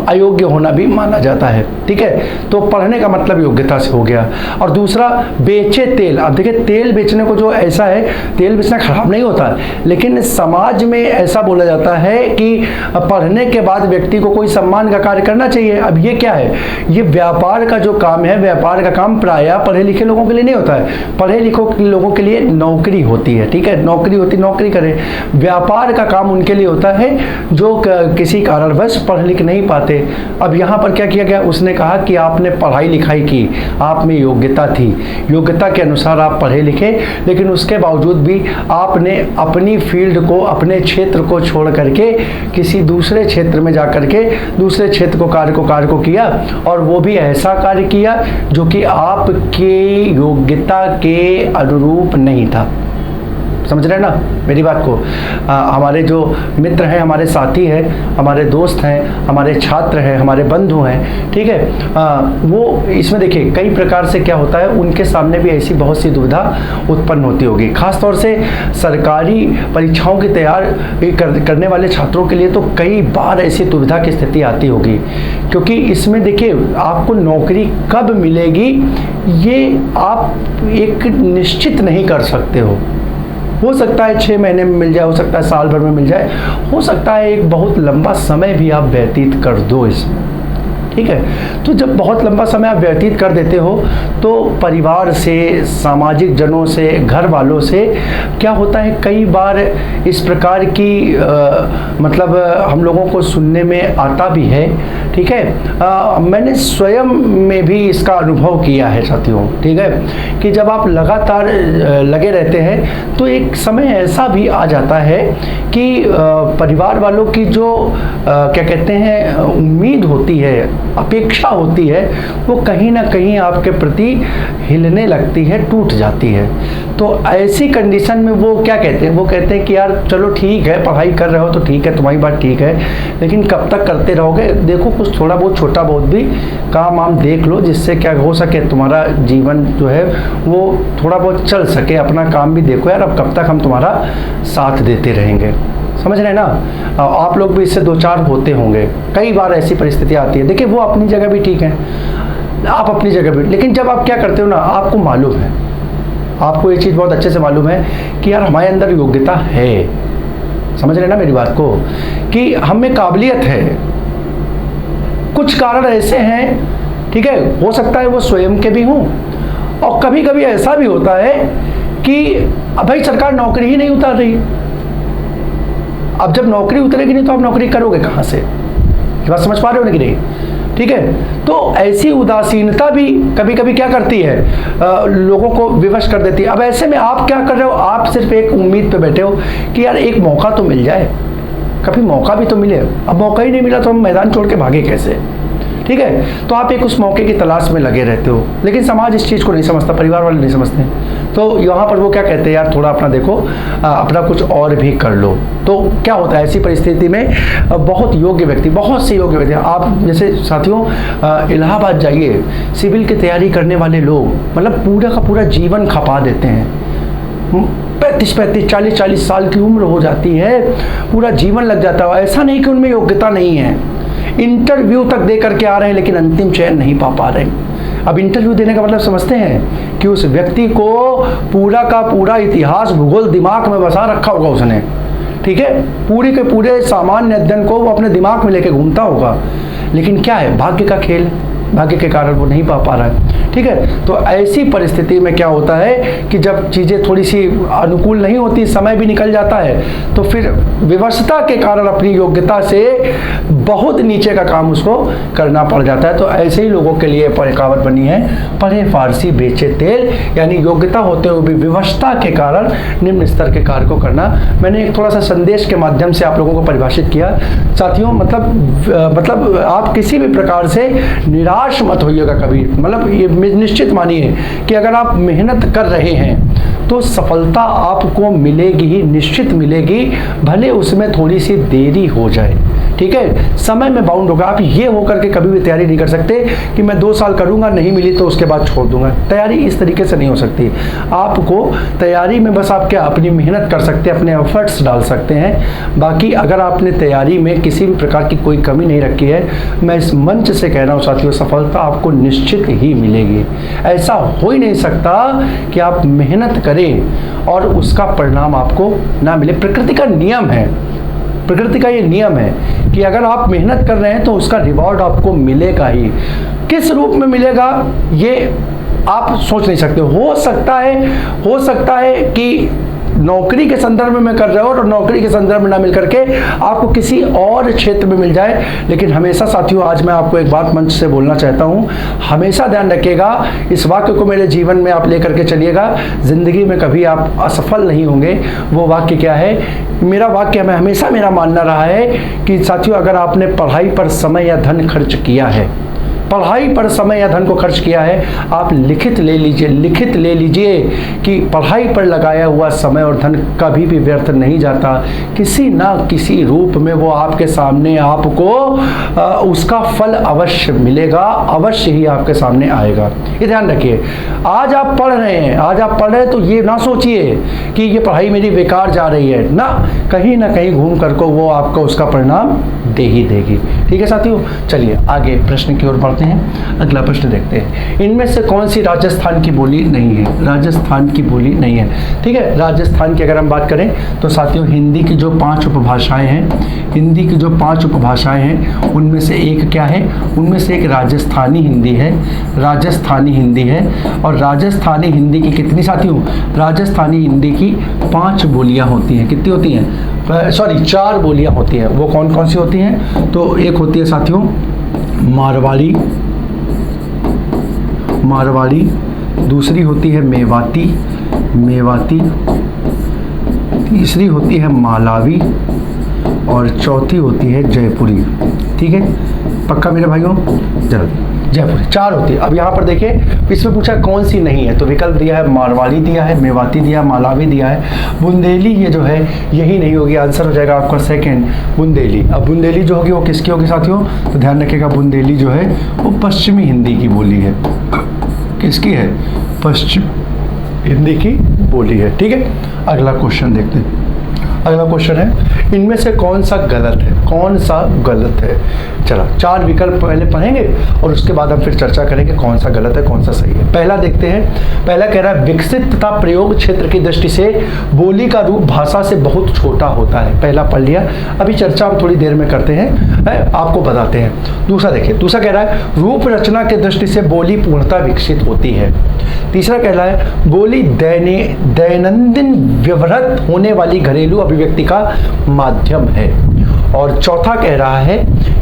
अयोग्य होना भी माना जाता है, ठीक है। तो पढ़ने का मतलब योग्यता से हो गया। और दूसरा बेचे तेल, अब देखिए तेल बेचने को जो ऐसा है, तेल बेचना खराब नहीं होता, लेकिन समाज में ऐसा बोला जाता है कि पढ़ने के बाद व्यक्ति को कोई सम्मान का कार्य करना चाहिए। अब ये क्या है, ये व्यापार का जो काम है, व्यापार का काम प्रायः पढ़े लिखे लोगों के लिए नहीं होता है, पढ़े लिखे लोगों के लिए नौकरी होती है, ठीक है, नौकरी होती, नौकरी करें। व्यापार का काम उनके लिए होता है जो किसी कारणवश पढ़ लिख नहीं पाते। अब यहाँ पर क्या किया गया, उसने कहा कि आपने पढ़ाई लिखाई की, आप में योग्यता थी, योग्यता के अनुसार आप पढ़े लिखे, लेकिन उसके बावजूद भी आपने हमें अपनी फील्ड को, अपने क्षेत्र को छोड़ करके किसी दूसरे क्षेत्र में जा करके दूसरे क्षेत्र को कार्य को किया, और वो भी ऐसा कार्य किया जो कि आपके योग्यता के अनुरूप नहीं था। समझ रहे हैं ना मेरी बात को? हमारे जो मित्र हैं, हमारे साथी हैं, हमारे दोस्त हैं, हमारे छात्र हैं, हमारे बंधु हैं, ठीक है, वो इसमें देखिए कई प्रकार से क्या होता है, उनके सामने भी ऐसी बहुत सी दुविधा उत्पन्न होती होगी। खास तौर से सरकारी परीक्षाओं की तैयारी करने वाले छात्रों के लिए तो कई बार ऐसी दुविधा की स्थिति आती होगी, क्योंकि इसमें देखिए आपको नौकरी कब मिलेगी ये आप एक निश्चित नहीं कर सकते हो सकता है 6 महीने में मिल जाए, हो सकता है साल भर में मिल जाए, हो सकता है एक बहुत लंबा समय भी आप व्यतीत कर दो इसमें, ठीक है। तो जब बहुत लंबा समय आप व्यतीत कर देते हो तो परिवार से, सामाजिक जनों से, घर वालों से क्या होता है, कई बार इस प्रकार की मतलब हम लोगों को सुनने में आता भी है, ठीक है। मैंने स्वयं में भी इसका अनुभव किया है साथियों, ठीक है, कि जब आप लगातार लगे रहते हैं तो एक समय ऐसा भी आ जाता है कि परिवार वालों की जो क्या कहते हैं उम्मीद होती है, अपेक्षा होती है, वो कहीं ना कहीं आपके प्रति हिलने लगती है, टूट जाती है। तो ऐसी कंडीशन में वो क्या कहते हैं, वो कहते हैं कि यार चलो ठीक है, पढ़ाई कर रहे हो तो ठीक है, तुम्हारी बात ठीक है, लेकिन कब तक करते रहोगे, देखो कुछ थोड़ा बहुत छोटा बहुत भी काम वाम देख लो, जिससे क्या हो सके तुम्हारा जीवन जो है वो थोड़ा बहुत चल सके, अपना काम भी देखो यार, अब कब तक हम तुम्हारा साथ देते रहेंगे। समझ रहे हैं ना? आप लोग भी इससे दो चार होते होंगे, कई बार ऐसी परिस्थिति आती है। देखिए वो अपनी जगह भी ठीक है, आप अपनी जगह भी, लेकिन जब आप क्या करते हो ना, आपको मालूम है, आपको ये चीज़ बहुत अच्छे से मालूम है कि यार हमारे अंदर योग्यता है, समझ रहे हैं ना मेरी बात को, कि हमें काबिलियत है, कुछ कारण ऐसे हैं, ठीक है, हो सकता है वो स्वयं के भी हों, और कभी कभी ऐसा भी होता है कि भाई सरकार नौकरी ही नहीं उतार रही। अब जब नौकरी उतरेगी नहीं तो आप नौकरी करोगे कहाँ से? ये बात समझ पा रहे हो ना कि नहीं? ठीक है, तो ऐसी उदासीनता भी कभी कभी क्या करती है, लोगों को विवश कर देती है। अब ऐसे में आप क्या कर रहे हो, आप सिर्फ एक उम्मीद पे बैठे हो कि यार एक मौका तो मिल जाए, कभी मौका भी तो मिले। अब मौका ही नहीं मिला तो हम मैदान छोड़ के भागे कैसे? ठीक है, तो आप एक उस मौके की तलाश में लगे रहते हो, लेकिन समाज इस चीज़ को नहीं समझता, परिवार वाले नहीं समझते। तो यहाँ पर वो क्या कहते हैं, यार थोड़ा अपना देखो, अपना कुछ और भी कर लो। तो क्या होता है ऐसी परिस्थिति में, बहुत योग्य व्यक्ति, बहुत से योग्य व्यक्ति, आप जैसे साथियों इलाहाबाद जाइए, सिविल की तैयारी करने वाले लोग मतलब पूरा का पूरा जीवन खपा देते हैं, 35-35, 40-40 साल की उम्र हो जाती है, पूरा जीवन लग जाता है। ऐसा नहीं कि उनमें योग्यता नहीं है, इंटरव्यू तक दे करके आ रहे हैं लेकिन अंतिम चयन नहीं पा पा रहे। अब इंटरव्यू देने का मतलब समझते हैं कि उस व्यक्ति को पूरा का पूरा इतिहास भूगोल दिमाग में बसा रखा होगा उसने, ठीक है, पूरे के पूरे सामान्य अध्ययन को वो अपने दिमाग में लेके घूमता होगा, लेकिन क्या है, भाग्य का खेल, भाग्य के कारण वो नहीं पा रहा है। ठीक है, तो ऐसी परिस्थिति में क्या होता है कि जब चीज़ें थोड़ी सी अनुकूल नहीं होती, समय भी निकल जाता है, तो फिर विवशता के कारण अपनी योग्यता से बहुत नीचे का काम उसको करना पड़ जाता है। तो ऐसे ही लोगों के लिए कहावत बनी है, पढ़े फारसी बेचे तेल, यानी योग्यता होते हुए भी विवशता के कारण निम्न स्तर के कार्य को करना। मैंने एक थोड़ा सा संदेश के माध्यम से आप लोगों को परिभाषित किया साथियों, मतलब आप किसी भी प्रकार से निराश मत होइएगा कभी। मतलब ये निश्चित मानिए कि अगर आप मेहनत कर रहे हैं तो सफलता आपको मिलेगी ही, निश्चित मिलेगी, भले उसमें थोड़ी सी देरी हो जाए। ठीक है, समय में बाउंड होगा। आप ये होकर के कभी भी तैयारी नहीं कर सकते कि मैं 2 साल करूंगा, नहीं मिली तो उसके बाद छोड़ दूंगा। तैयारी इस तरीके से नहीं हो सकती। आपको तैयारी में बस आप क्या अपनी मेहनत कर सकते हैं, अपने एफर्ट्स डाल सकते हैं। बाकी अगर आपने तैयारी में किसी भी प्रकार की कोई कमी नहीं रखी है, मैं इस मंच से कह रहा हूँ साथियों, सफलता आपको निश्चित ही मिलेगी। ऐसा हो ही नहीं सकता कि आप मेहनत करें और उसका परिणाम आपको ना मिले। प्रकृति का नियम है, प्रकृति का ये नियम है कि अगर आप मेहनत कर रहे हैं तो उसका रिवॉर्ड आपको मिलेगा ही। किस रूप में मिलेगा ये आप सोच नहीं सकते। हो सकता है कि नौकरी के संदर्भ में कर रहे हो और नौकरी के संदर्भ में ना मिल करके आपको किसी और क्षेत्र में मिल जाए। लेकिन हमेशा साथियों, आज मैं आपको एक बात मंच से बोलना चाहता हूँ, हमेशा ध्यान रखिएगा, इस वाक्य को मेरे जीवन में आप लेकर के चलिएगा, जिंदगी में कभी आप असफल नहीं होंगे। वो वाक्य क्या है? मेरा वाक्य में हमेशा मेरा मानना रहा है कि साथियों, अगर आपने पढ़ाई पर समय या धन खर्च किया है, पढ़ाई पर समय या धन को खर्च किया है, आप लिखित ले लीजिए कि पढ़ाई पर लगाया हुआ समय और धन कभी भी व्यर्थ नहीं जाता। किसी ना किसी रूप में वो आपके सामने आपको उसका फल अवश्य मिलेगा, अवश्य ही आपके सामने आएगा। ये ध्यान रखिए। आज आप पढ़ रहे हैं तो ये ना सोचिए कि ये पढ़ाई मेरी बेकार जा रही है ना कहीं घूम कर को वो आपको उसका परिणाम दे ही देगी। ठीक है साथियों, चलिए आगे प्रश्न की ओर बढ़ते हैं। अगला प्रश्न देखते हैं, इनमें से कौन सी राजस्थान की बोली नहीं है? राजस्थान की बोली नहीं है। ठीक है, राजस्थान की अगर हम बात करें तो साथियों, हिंदी की जो 5 उपभाषाएं हैं, हिंदी की जो 5 उपभाषाएं हैं, उनमें से एक क्या है? उनमें से एक राजस्थानी हिंदी है, राजस्थानी हिंदी है। और राजस्थानी हिंदी की कितनी साथियों? राजस्थानी हिंदी की 5 बोलियां होती हैं। कितनी होती हैं? 4 बोलियां होती हैं। वो कौन कौन सी होती हैं? तो एक होती है साथियों मारवाड़ी, दूसरी होती है मेवाती, तीसरी होती है मालावी और चौथी होती है जयपुरी। ठीक है, पक्का मेरे भाइयों? जल्दी, जयपुरी 4 होती है। अब यहाँ पर देखिए, इसमें पूछा कौन सी नहीं है, तो विकल्प दिया है मारवाड़ी दिया है, मेवाती दिया है, मालावी दिया है, बुंदेली ये जो है यही नहीं होगी। आंसर हो जाएगा आपका सेकंड, बुंदेली। अब बुंदेली जो होगी वो किसकी होगी साथियों? तो ध्यान रखिएगा, बुंदेली जो है वो पश्चिमी हिंदी की बोली है। किसकी है? पश्चिम हिंदी की बोली है। ठीक है, अगला क्वेश्चन देखते हैं। अगला क्वेश्चन है, इनमें से कौन सा गलत है? कौन सा गलत है? चला 4 विकल्प पहले पढ़ेंगे और उसके बाद हम फिर चर्चा करेंगे कौन सा गलत है कौन सा सही है। पहला देखते हैं। पहला कह रहा है, विकसित तथा प्रयोग क्षेत्र की दृष्टि से बोली का रूप भाषा से बहुत छोटा होता है। पहला पढ़ लिया, अभी चर्चा हम थोड़ी देर में करते हैं, आपको बताते हैं। दूसरा देखिए, दूसरा कह रहा है, रूप रचना की दृष्टि से बोली पूर्णतः विकसित होती है। तीसरा कह रहा है, बोली दैनंदिन व्यवहृत होने वाली घरेलू अभिव्यक्ति का माध्यम है। और चौथा कह रहा है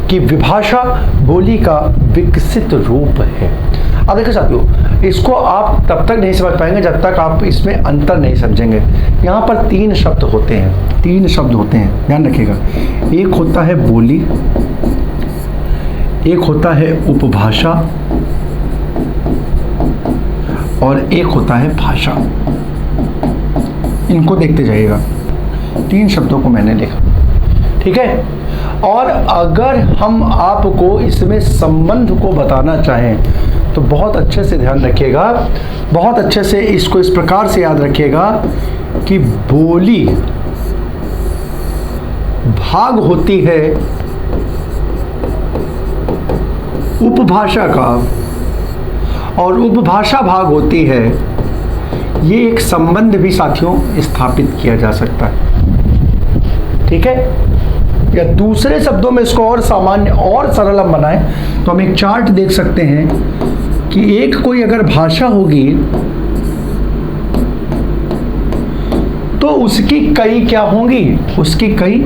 कि विभाषा बोली का विकसित रूप है। अब देखिए साथियों, इसको आप तब तक नहीं समझ पाएंगे जब तक आप इसमें अंतर नहीं समझेंगे। यहाँ पर 3 शब्द होते हैं, 3 शब्द होते हैं, ध्यान रखिएगा। एक होता है बोली, एक होता है उपभाषा और एक होता है भाषा। इनको देखते जाइएगा, 3 शब्दों को मैंने लिखा। ठीक है, और अगर हम आपको इसमें संबंध को बताना चाहें तो बहुत अच्छे से ध्यान रखिएगा, बहुत अच्छे से इसको इस प्रकार से याद रखिएगा कि बोली भाग होती है उपभाषा का और उपभाषा भाग होती है। ये एक संबंध भी साथियों स्थापित किया जा सकता है। ठीक है, या दूसरे शब्दों में इसको और सामान्य और सरल हम बनाएं तो हम एक चार्ट देख सकते हैं कि एक कोई अगर भाषा होगी तो उसकी कई क्या होंगी? उसकी कई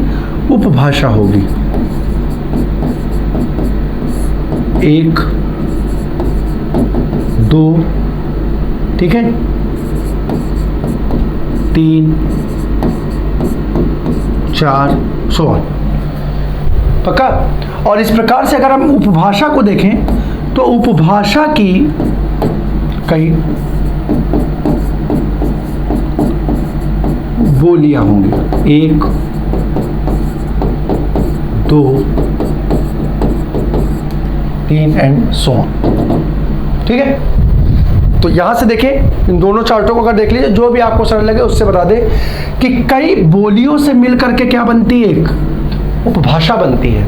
उपभाषा होगी। 1, 2, ठीक है, 3, 4, सो ऑन। पक्का? और इस प्रकार से अगर हम उपभाषा को देखें तो उपभाषा की कई बोलियां होंगी। 1, 2, 3 एंड सो ऑन। ठीक है, तो यहां से देखें, इन दोनों चार्टों को अगर देख लीजिए, जो भी आपको सरल लगे उससे बता दें कि कई बोलियों से मिलकर के क्या बनती है? एक उपभाषा बनती है।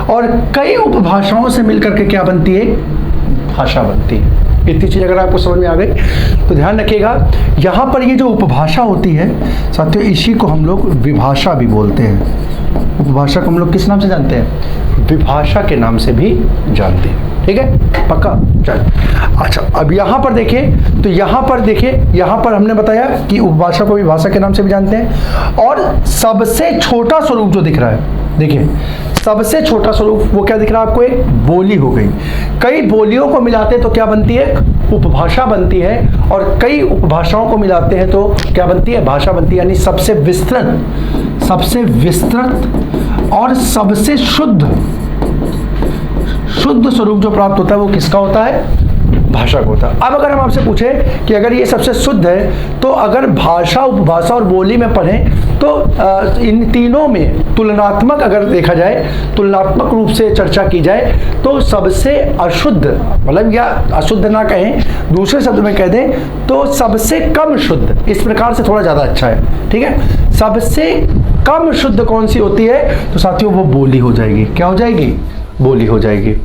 और कई उपभाषाओं से मिलकर के क्या बनती है? भाषा बनती है। इतनी चीज अगर आपको समझ में आ गई तो ध्यान रखिएगा, यहां पर ये जो उपभाषा होती है साथियों, इसी को हम लोग विभाषा भी बोलते हैं। उपभाषा को हम लोग किस नाम से जानते हैं? विभाषा के नाम से भी जानते हैं। ठीक है, पक्का? चल अच्छा, अब यहाँ पर देखिए, तो यहाँ पर देखिए, यहाँ पर हमने बताया कि उपभाषा को विभाषा के नाम से भी जानते हैं। और सबसे छोटा स्वरूप जो दिख रहा है, देखिए सबसे छोटा स्वरूप वो क्या दिख रहा है आपको? एक बोली हो गई। कई बोलियों को मिलाते तो क्या बनती है? उपभाषा बनती है। और कई उपभाषाओं को मिलाते हैं तो क्या बनती है? भाषा बनती है। यानी सबसे विस्तृत और सबसे शुद्ध स्वरूप जो प्राप्त होता है वो किसका होता है? भाषा को होता है। अब अगर हम आपसे पूछें कि अगर ये सबसे शुद्ध है, तो अगर भाषा, उपभाषा और बोली में पढ़ें तो इन तीनों में तुलनात्मक, अगर देखा जाए, तुलनात्मक रूप से चर्चा की जाए तो सबसे अशुद्ध, मतलब या अशुद्ध ना कहें, दूसरे शब्द में कह दें तो सबसे कम शुद्ध, इस प्रकार से थोड़ा ज़्यादा अच्छा है। ठीक है, सबसे कम शुद्ध कौन सी होती है? तो साथियों वो बोली हो जाएगी। क्या हो जाएगी? बोली हो जाएगी।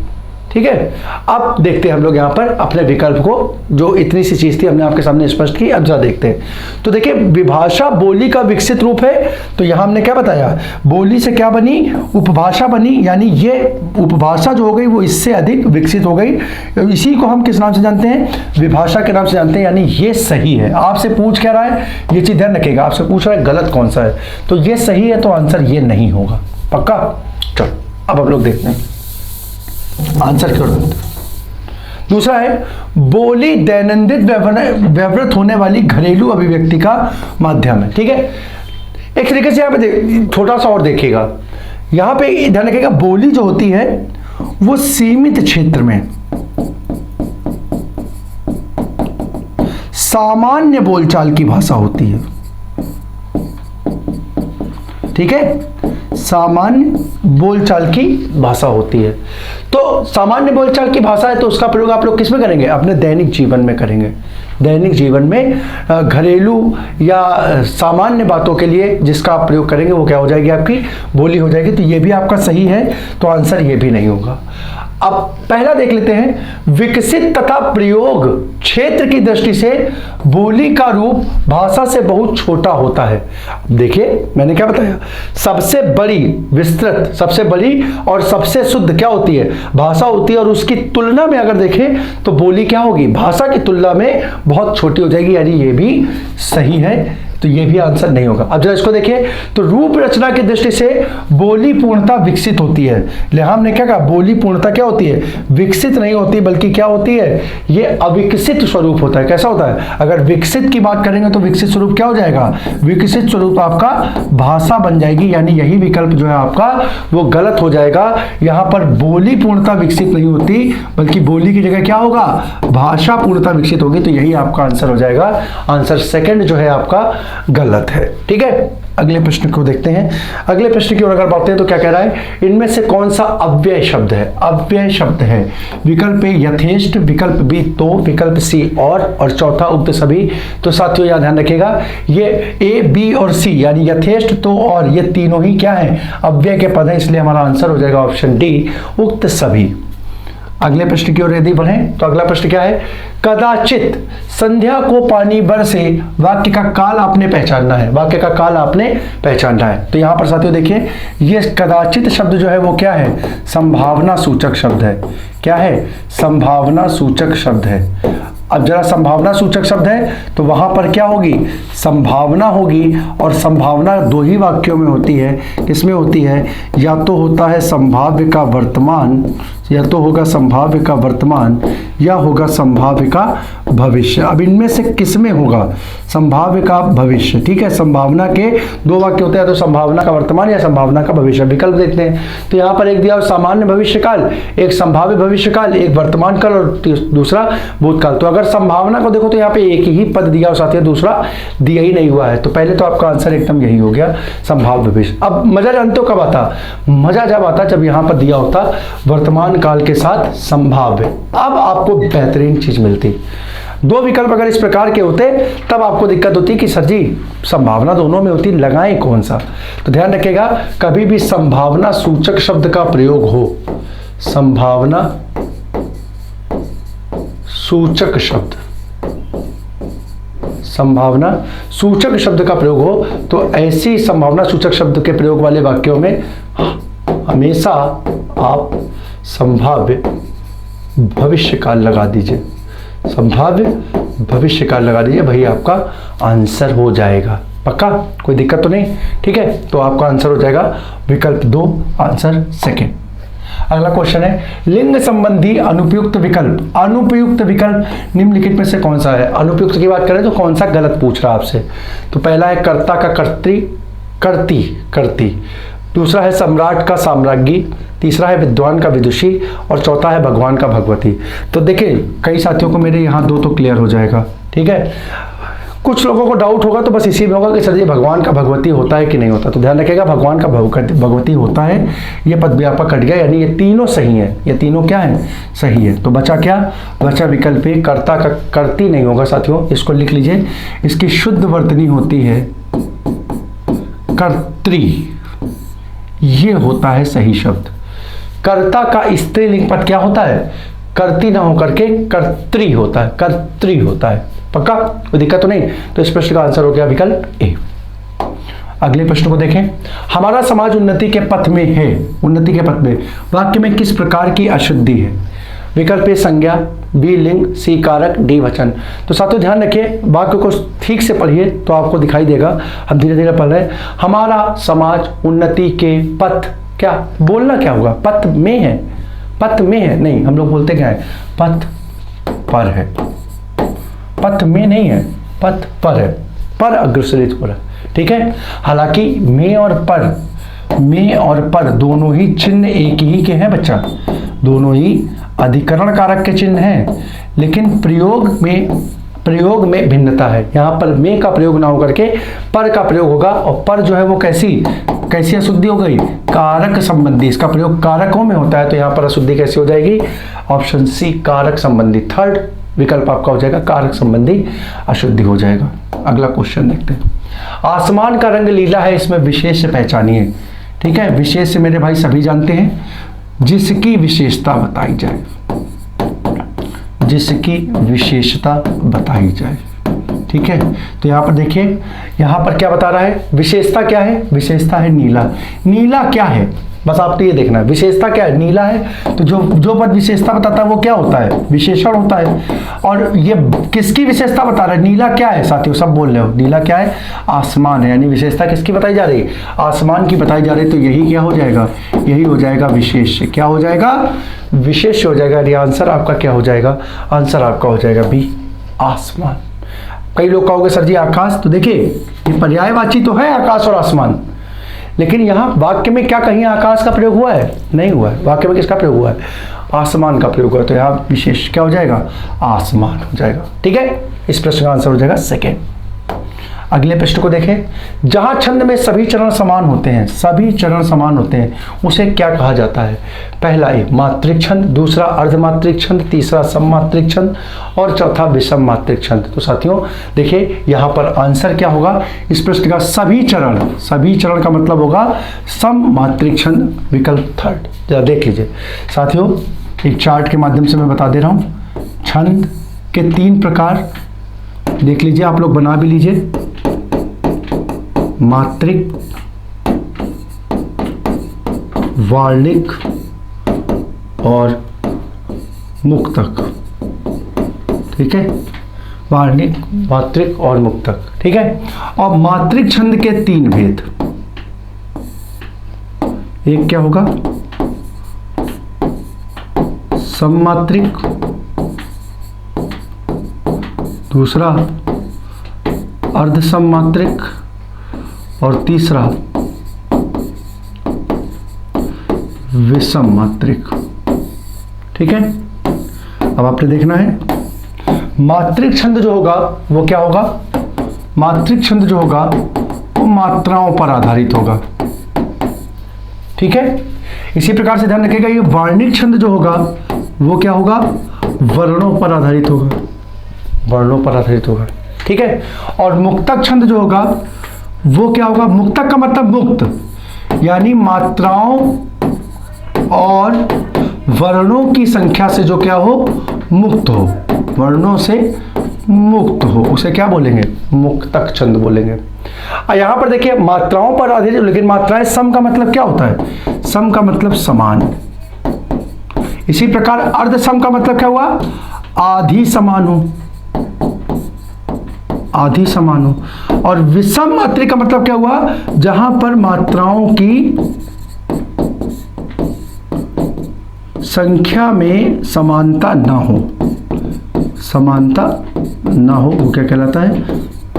ठीक है, अब देखते हैं हम लोग यहाँ पर अपने विकल्प को, जो इतनी सी चीज थी हमने आपके सामने स्पष्ट की। अब जरा देखते हैं, तो देखिए विभाषा बोली का विकसित रूप है। तो यहाँ हमने क्या बताया? बोली से क्या बनी? उपभाषा बनी। यानी ये उपभाषा जो हो गई वो इससे अधिक विकसित हो गई। इसी को हम किस नाम से जानते हैं? विभाषा के नाम से जानते हैं। यानी ये सही है। आपसे पूछ क्या रहा है, ये चीज ध्यान रखिएगा, आपसे पूछ रहा है गलत कौन सा है, तो ये सही है, तो आंसर ये नहीं होगा। पक्का? चलो अब हम लोग देखते हैं आंसर क्यों। दूसरा है बोली दैनंदिन व्यवहार होने वाली घरेलू अभिव्यक्ति का माध्यम है। ठीक है, एक तरीके से यहाँ पे छोटा सा और देखिएगा, यहाँ पे ध्यान रखिएगा, बोली जो होती है वो सीमित क्षेत्र में सामान्य बोलचाल की भाषा होती है। ठीक है, सामान्य बोलचाल की भाषा होती है। तो सामान्य बोलचाल की भाषा है तो उसका प्रयोग आप लोग किस में करेंगे? अपने दैनिक जीवन में करेंगे। दैनिक जीवन में घरेलू या सामान्य बातों के लिए जिसका आप प्रयोग करेंगे वो क्या हो जाएगी? आपकी बोली हो जाएगी। तो ये भी आपका सही है, तो आंसर ये भी नहीं होगा। अब पहला देख लेते हैं, विकसित तथा प्रयोग क्षेत्र की दृष्टि से बोली का रूप भाषा से बहुत छोटा होता है। देखिए मैंने क्या बताया, सबसे बड़ी, विस्तृत, सबसे बड़ी और सबसे शुद्ध क्या होती है? भाषा होती है। और उसकी तुलना में अगर देखें तो बोली क्या होगी? भाषा की तुलना में बहुत छोटी हो जाएगी। यानी ये भी सही है, तो ये भी आंसर नहीं होगा। अब जरा इसको देखिए, तो रूप रचना की दृष्टि से बोली पूर्णता विकसित होती है। हमने क्या कहा? बोली पूर्णता क्या होती है? विकसित नहीं होती, बल्कि क्या होती है? ये अविकसित स्वरूप होता है। कैसा होता है? अगर विकसित की बात करेंगे तो विकसित स्वरूप क्या हो जाएगा? विकसित स्वरूप आपका भाषा बन जाएगी। यानी यही विकल्प जो है आपका वो गलत हो जाएगा। यहाँ पर बोली पूर्णता विकसित नहीं होती, बल्कि बोली की जगह क्या होगा? भाषा पूर्णता विकसित होगी। तो यही आपका आंसर हो जाएगा। आंसर सेकंड जो है आपका गलत है। ठीक है, अगले प्रश्न को देखते हैं। अगले प्रश्न की ओर अगर बढ़ते हैं तो क्या कह रहा है? इनमें से कौन सा अव्यय शब्द है? अव्यय शब्द है। विकल्प ए यथेष्ट, विकल्प बी तो, विकल्प सी और चौथा उक्त सभी। तो साथियों याद ध्यान रखिएगा, ये ए, बी और सी यानी यथेष्ट, तो और ये तीनों ही क्या है? अव्यय के पद हैं। इसलिए हमारा आंसर हो जाएगा ऑप्शन डी, उक्त सभी। अगले प्रश्न की ओर यदि बढ़ें तो अगला प्रश्न क्या है? कदाचित संध्या को पानी बरसे, वाक्य का काल आपने पहचानना है। वाक्य का काल आपने पहचानना है। तो यहां पर साथियों देखिए, ये कदाचित शब्द जो है वो क्या है? संभावना सूचक शब्द है। क्या है? संभावना सूचक शब्द है। अब जरा संभावना सूचक शब्द है तो वहां पर क्या होगी? संभावना होगी। और संभावना दो ही वाक्यों में होती है। किसमें होती है? या तो होता है संभाव्य का वर्तमान, या तो होगा संभाव्य का वर्तमान, या होगा संभाव्य का भविष्य। अब इनमें से किसमें होगा? संभाव्य का भविष्य। ठीक है, संभावना के दो वाक्य होते हैं, तो संभावना का वर्तमान या संभावना का भविष्य। विकल्प देखते हैं तो यहाँ पर एक दिया सामान्य भविष्यकाल, एक संभाव्य भविष्यकाल, एक वर्तमान काल और दूसरा भूतकाल। तो अगर संभावना को देखो तो यहाँ पे एक ही पद दिया हो साथ ही, दूसरा दिया ही नहीं हुआ है। तो पहले तो आपका आंसर एकदम यही हो गया, संभाव्य भविष्य। अब मजा जानते हो कब आता? मजा जब आता जब यहाँ पर दिया होता वर्तमान काल के साथ संभाव्य। अब आपको बेहतरीन चीज मिलती। दो विकल्प अगर इस प्रकार के होते तब आपको दिक्कत होती कि सर जी संभावना दोनों में होती, लगाएं कौन सा? तो ध्यान रखिएगा, कभी भी संभावना सूचक शब्द का प्रयोग हो, संभावना सूचक शब्द, संभावना सूचक शब्द का प्रयोग हो तो ऐसी संभावना सूचक शब्द के प्रयोग वाले वाक्यों में हमेशा आप संभाव्य भविष्यकाल लगा दीजिए। संभाव्य भविष्यकाल लगा दीजिए, वही आपका आंसर हो जाएगा। पक्का, कोई दिक्कत तो नहीं? ठीक है, तो आपका आंसर हो जाएगा विकल्प 2, आंसर सेकेंड। अगला क्वेश्चन है, लिंग संबंधी अनुपयुक्त विकल्प। अनुपयुक्त विकल्प निम्नलिखित में से कौन सा है? अनुपयुक्त की बात करें तो कौन सा गलत पूछ रहा है आपसे। तो पहला है कर्ता का कर्त्री, करती करती। दूसरा है सम्राट का साम्राज्ञी, तीसरा है विद्वान का विदुषी, और चौथा है भगवान का भगवती। तो देखिए कई साथियों को मेरे यहाँ 2 तो क्लियर हो जाएगा। ठीक है, कुछ लोगों को डाउट होगा तो बस इसी में होगा कि सर ये भगवान का भगवती होता है कि नहीं होता। तो ध्यान रखिएगा, भगवान का भगवती होता है। ये पद भी आपका कट गया, यानी ये तीनों सही है। ये तीनों क्या है? सही है। तो बचा क्या? बचा विकल्प ए, कर्ता का करती नहीं होगा साथियों, इसको लिख लीजिए। इसकी शुद्ध वर्तनी होती है कर्त्री, ये होता है सही शब्द। कर्ता का स्त्रीलिंग पद क्या होता है? करती ना होकर के कर्त्री होता है, कर्त्री होता है। पक्का, कोई दिक्कत तो नहीं? तो इस प्रश्न का आंसर हो गया विकल्प ए। अगले प्रश्न को देखें, हमारा समाज उन्नति के पथ में है। उन्नति के पथ में वाक्य में किस प्रकार की अशुद्धि है? विकल्प ए संज्ञा, बी लिंग, सी कारक, डी वचन। तो साथियों ध्यान रखिए, वाक्य को ठीक से पढ़िए तो आपको दिखाई देगा। हम धीरे धीरे पढ़ रहे हैं। हमारा समाज उन्नति के पथ, क्या बोलना क्या होगा? पथ में है, पथ में है नहीं, हम लोग बोलते क्या है? पथ पर है। पथ में नहीं है, पथ पर है, पर अग्रसरित हो रहा है। ठीक है, हालांकि में और पर दोनों ही चिन्ह एक ही के हैं बच्चा, दोनों ही अधिकरण कारक के चिन्ह हैं, लेकिन प्रयोग में भिन्नता है। यहाँ पर में का प्रयोग ना होकर के पर का प्रयोग होगा, और पर जो है वो कैसी अशुद्धि हो गई? कारक संबंधी। इसका प्रयोग कारकों में होता है, तो यहाँ पर अशुद्धि कैसी हो जाएगी? ऑप्शन सी, कारक संबंधी। थर्ड विकल्प आपका हो जाएगा कारक संबंधी अशुद्धि हो जाएगा। अगला क्वेश्चन देखते हैं, आसमान का रंग नीला है, इसमें विशेष पहचानिए। ठीक है, विशेष मेरे भाई सभी जानते हैं, जिसकी विशेषता बताई जाए, जिसकी विशेषता बताई जाए। ठीक है, तो यहाँ पर देखिए, यहाँ पर क्या बता रहा है? विशेषता क्या है? विशेषता है नीला। नीला क्या है? बस आपको ये देखना है, विशेषता क्या है? नीला है। तो जो पद विशेषता बताता है वो क्या होता है? विशेषण होता है। और ये किसकी विशेषता बता रहा है? नीला क्या है साथियों? सब बोल रहे हो, नीला क्या है? आसमान है। यानी विशेषता किसकी बताई जा रही है? आसमान की बताई जा रही है। तो यही क्या हो जाएगा? यही हो जाएगा विशेष। क्या हो जाएगा? विशेष हो जाएगा। ये आंसर आपका क्या हो जाएगा? आंसर आपका हो जाएगा बी, आसमान। कई लोग कहोगे सर जी आकाश, तो देखिए ये पर्यायवाची तो है आकाश और आसमान, लेकिन यहाँ वाक्य में क्या कहीं आकाश का प्रयोग हुआ है? नहीं हुआ है। वाक्य में किसका प्रयोग हुआ है? आसमान का प्रयोग हुआ है। तो यहाँ विशेष क्या हो जाएगा? आसमान हो जाएगा। ठीक है, इस प्रश्न का आंसर हो जाएगा सेकेंड। अगले प्रश्न को देखें, जहां छंद में सभी चरण समान होते हैं, सभी चरण समान होते हैं, उसे क्या कहा जाता है? पहला ए मात्रिक छंद, दूसरा अर्धमात्रिक छंद, तीसरा सममात्रिक छंद, और चौथा विषम मात्रिक छंद। तो साथियों देखिए यहाँ पर आंसर क्या होगा इस प्रश्न का? सभी चरण का मतलब होगा सममात्रिक छंद, विकल्प थर्ड। जरा देख लीजिए साथियों, एक चार्ट के माध्यम से मैं बता दे रहा हूं। छंद के 3 प्रकार देख लीजिए, आप लोग बना भी लीजिए। मात्रिक, वार्णिक और मुक्तक। ठीक है, वार्णिक, मात्रिक और मुक्तक। ठीक है, और मात्रिक छंद के 3 भेद। एक क्या होगा? सममात्रिक, दूसरा अर्धसममात्रिक, और तीसरा विषम मात्रिक। ठीक है, अब आपने देखना है मात्रिक छंद जो होगा वो क्या होगा? मात्रिक छंद जो होगा वो मात्राओं पर आधारित होगा। ठीक है, इसी प्रकार से ध्यान रखिएगा, ये वार्णिक छंद जो होगा वो क्या होगा? वर्णों पर आधारित होगा, वर्णों पर आधारित होगा। ठीक है, और मुक्तक छंद जो होगा वो क्या होगा? मुक्तक का मतलब मुक्त, यानी मात्राओं और वर्णों की संख्या से जो क्या हो? मुक्त हो, वर्णों से मुक्त हो, उसे क्या बोलेंगे? मुक्तक छंद बोलेंगे। यहां पर देखिए मात्राओं पर आधारित, लेकिन मात्राएं सम का मतलब क्या होता है? सम का मतलब समान। इसी प्रकार अर्ध सम का मतलब क्या हुआ? आधी समान हो, आधी समान हो। और विषम मात्रिक का मतलब क्या हुआ? जहां पर मात्राओं की संख्या में समानता ना हो, समानता ना हो, वो क्या कहलाता है?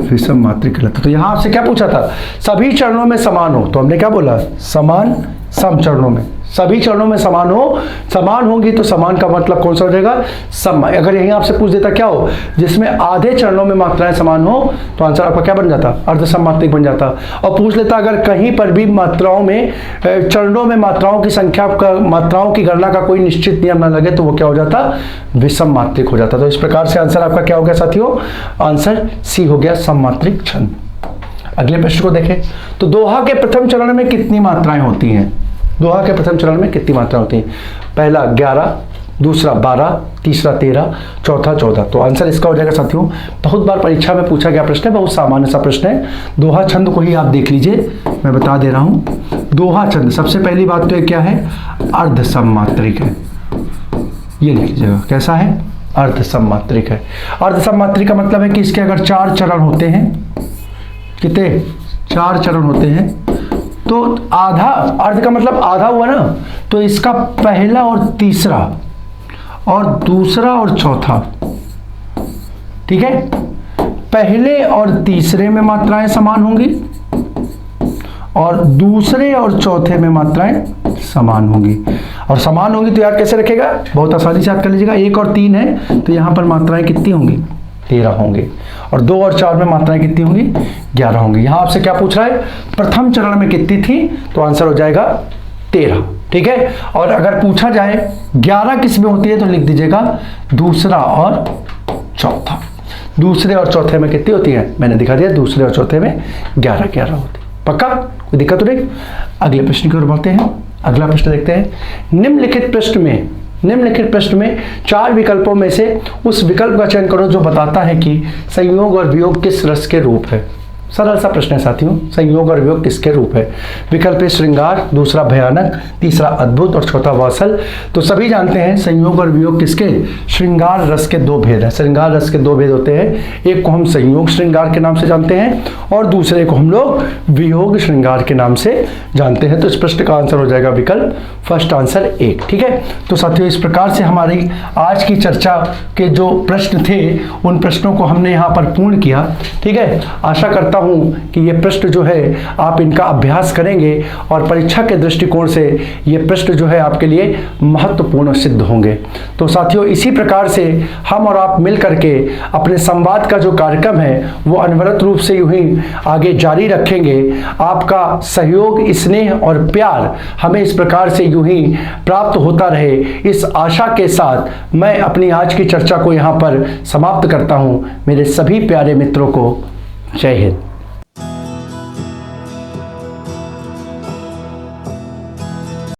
विषम मात्रिक कहलाता है। तो यहां आपसे क्या पूछा था? सभी चरणों में समान हो, तो हमने क्या बोला? समान सम चरणों में, सभी चरणों में समान हो। समान होंगी तो समान का मतलब कौन सा हो जाएगा? सम। अगर यहीं आपसे पूछ देता क्या हो? जिसमें आधे चरणों में मात्राएं समान हो, तो आंसर आपका क्या बन जाता? अर्ध सम मात्रिक बन जाता। और पूछ लेता अगर कहीं पर भी मात्राओं में, चरणों में मात्राओं की संख्या का, मात्राओं की गणना का कोई निश्चित नियम ना लगे, तो वो क्या हो जाता? विषम मात्रिक हो जाता। तो इस प्रकार से आंसर आपका क्या हो गया साथियों? आंसर सी हो गया, सम मात्रिक छंद। अगले प्रश्न को देखें। तो दोहा के प्रथम चरण में कितनी मात्राएं होती हैं? दोहा के प्रथम चरण में कितनी मात्रा होती है? पहला 11, दूसरा 12, तीसरा 13, चौथा 14। तो आंसर इसका हो जाएगा साथियों, बहुत बार परीक्षा में पूछा गया प्रश्न है, बहुत सामान्य सा प्रश्न है। दोहा छंद को ही आप देख लीजिए, मैं बता दे रहा हूं। दोहा छंद सबसे पहली बात तो ये क्या है? अर्ध सम मात्रिक है। ये लिख लीजिएगा, कैसा है? अर्ध सम मात्रिक है। अर्ध सम मात्रिक का मतलब है कि इसके अगर 4 चरण होते हैं, कितने? 4 चरण होते हैं, तो आधा, अर्ध का मतलब आधा हुआ ना, तो इसका पहला और तीसरा और दूसरा और चौथा, ठीक है, पहले और तीसरे में मात्राएं समान होंगी और दूसरे और चौथे में मात्राएं समान होंगी। और समान होंगी तो याद कैसे रखेगा? बहुत आसानी से याद कर लीजिएगा। 1 और 3 है तो यहां पर मात्राएं कितनी होंगी? 13 होंगे। और 2 और 4 में मात्राएं कितनी होंगी? 11 होंगी। यहां आपसे क्या पूछ रहा है? प्रथम चरण में कितनी थी? तो आंसर हो जाएगा 13, ठीक है। और अगर पूछा जाए 11 किस में होती है, तो लिख दीजिएगा दूसरा और चौथा। दूसरे और चौथे में कितनी होती है? मैंने दिखा दिया, दूसरे और चौथे में 11 होती है। पक्का? कोई दिक्कत तो नहीं? अगले प्रश्न की ओर बढ़ते हैं। अगला प्रश्न देखते हैं। निम्नलिखित प्रश्न में 4 विकल्पों में से उस विकल्प का चयन करो जो बताता है कि संयोग और वियोग किस रस के रूप है। सरल सा प्रश्न है साथियों, संयोग और वियोग किसके रूप है? विकल्प ए श्रृंगार, दूसरा भयानक, तीसरा अद्भुत और चौथा वात्सल। तो सभी जानते हैं संयोग और वियोग किसके? श्रृंगार रस के 2 भेद हैं। श्रृंगार रस के 2 भेद होते हैं, एक को हम संयोग श्रृंगार के नाम से जानते हैं और दूसरे को हम लोग वियोग श्रृंगार के नाम से जानते हैं। तो इस प्रश्न का आंसर हो जाएगा विकल्प फर्स्ट, आंसर 1, ठीक है। तो साथियों इस प्रकार से हमारी आज की चर्चा के जो प्रश्न थे उन प्रश्नों को हमने यहाँ पर पूर्ण किया, ठीक है। आशा करता हूँ कि ये प्रश्न जो है आप इनका अभ्यास करेंगे और परीक्षा के दृष्टिकोण से ये प्रश्न जो है आपके लिए महत्वपूर्ण सिद्ध होंगे। तो साथियों इसी प्रकार से हम और आप मिल करके अपने संवाद का जो कार्यक्रम है वो अनवरत रूप से यूं ही आगे जारी रखेंगे। आपका सहयोग, स्नेह और प्यार हमें इस प्रकार से यूं ही प्राप्त होता रहे, इस आशा के साथ मैं अपनी आज की चर्चा को यहाँ पर समाप्त करता हूँ। मेरे सभी प्यारे मित्रों को जय हिंद।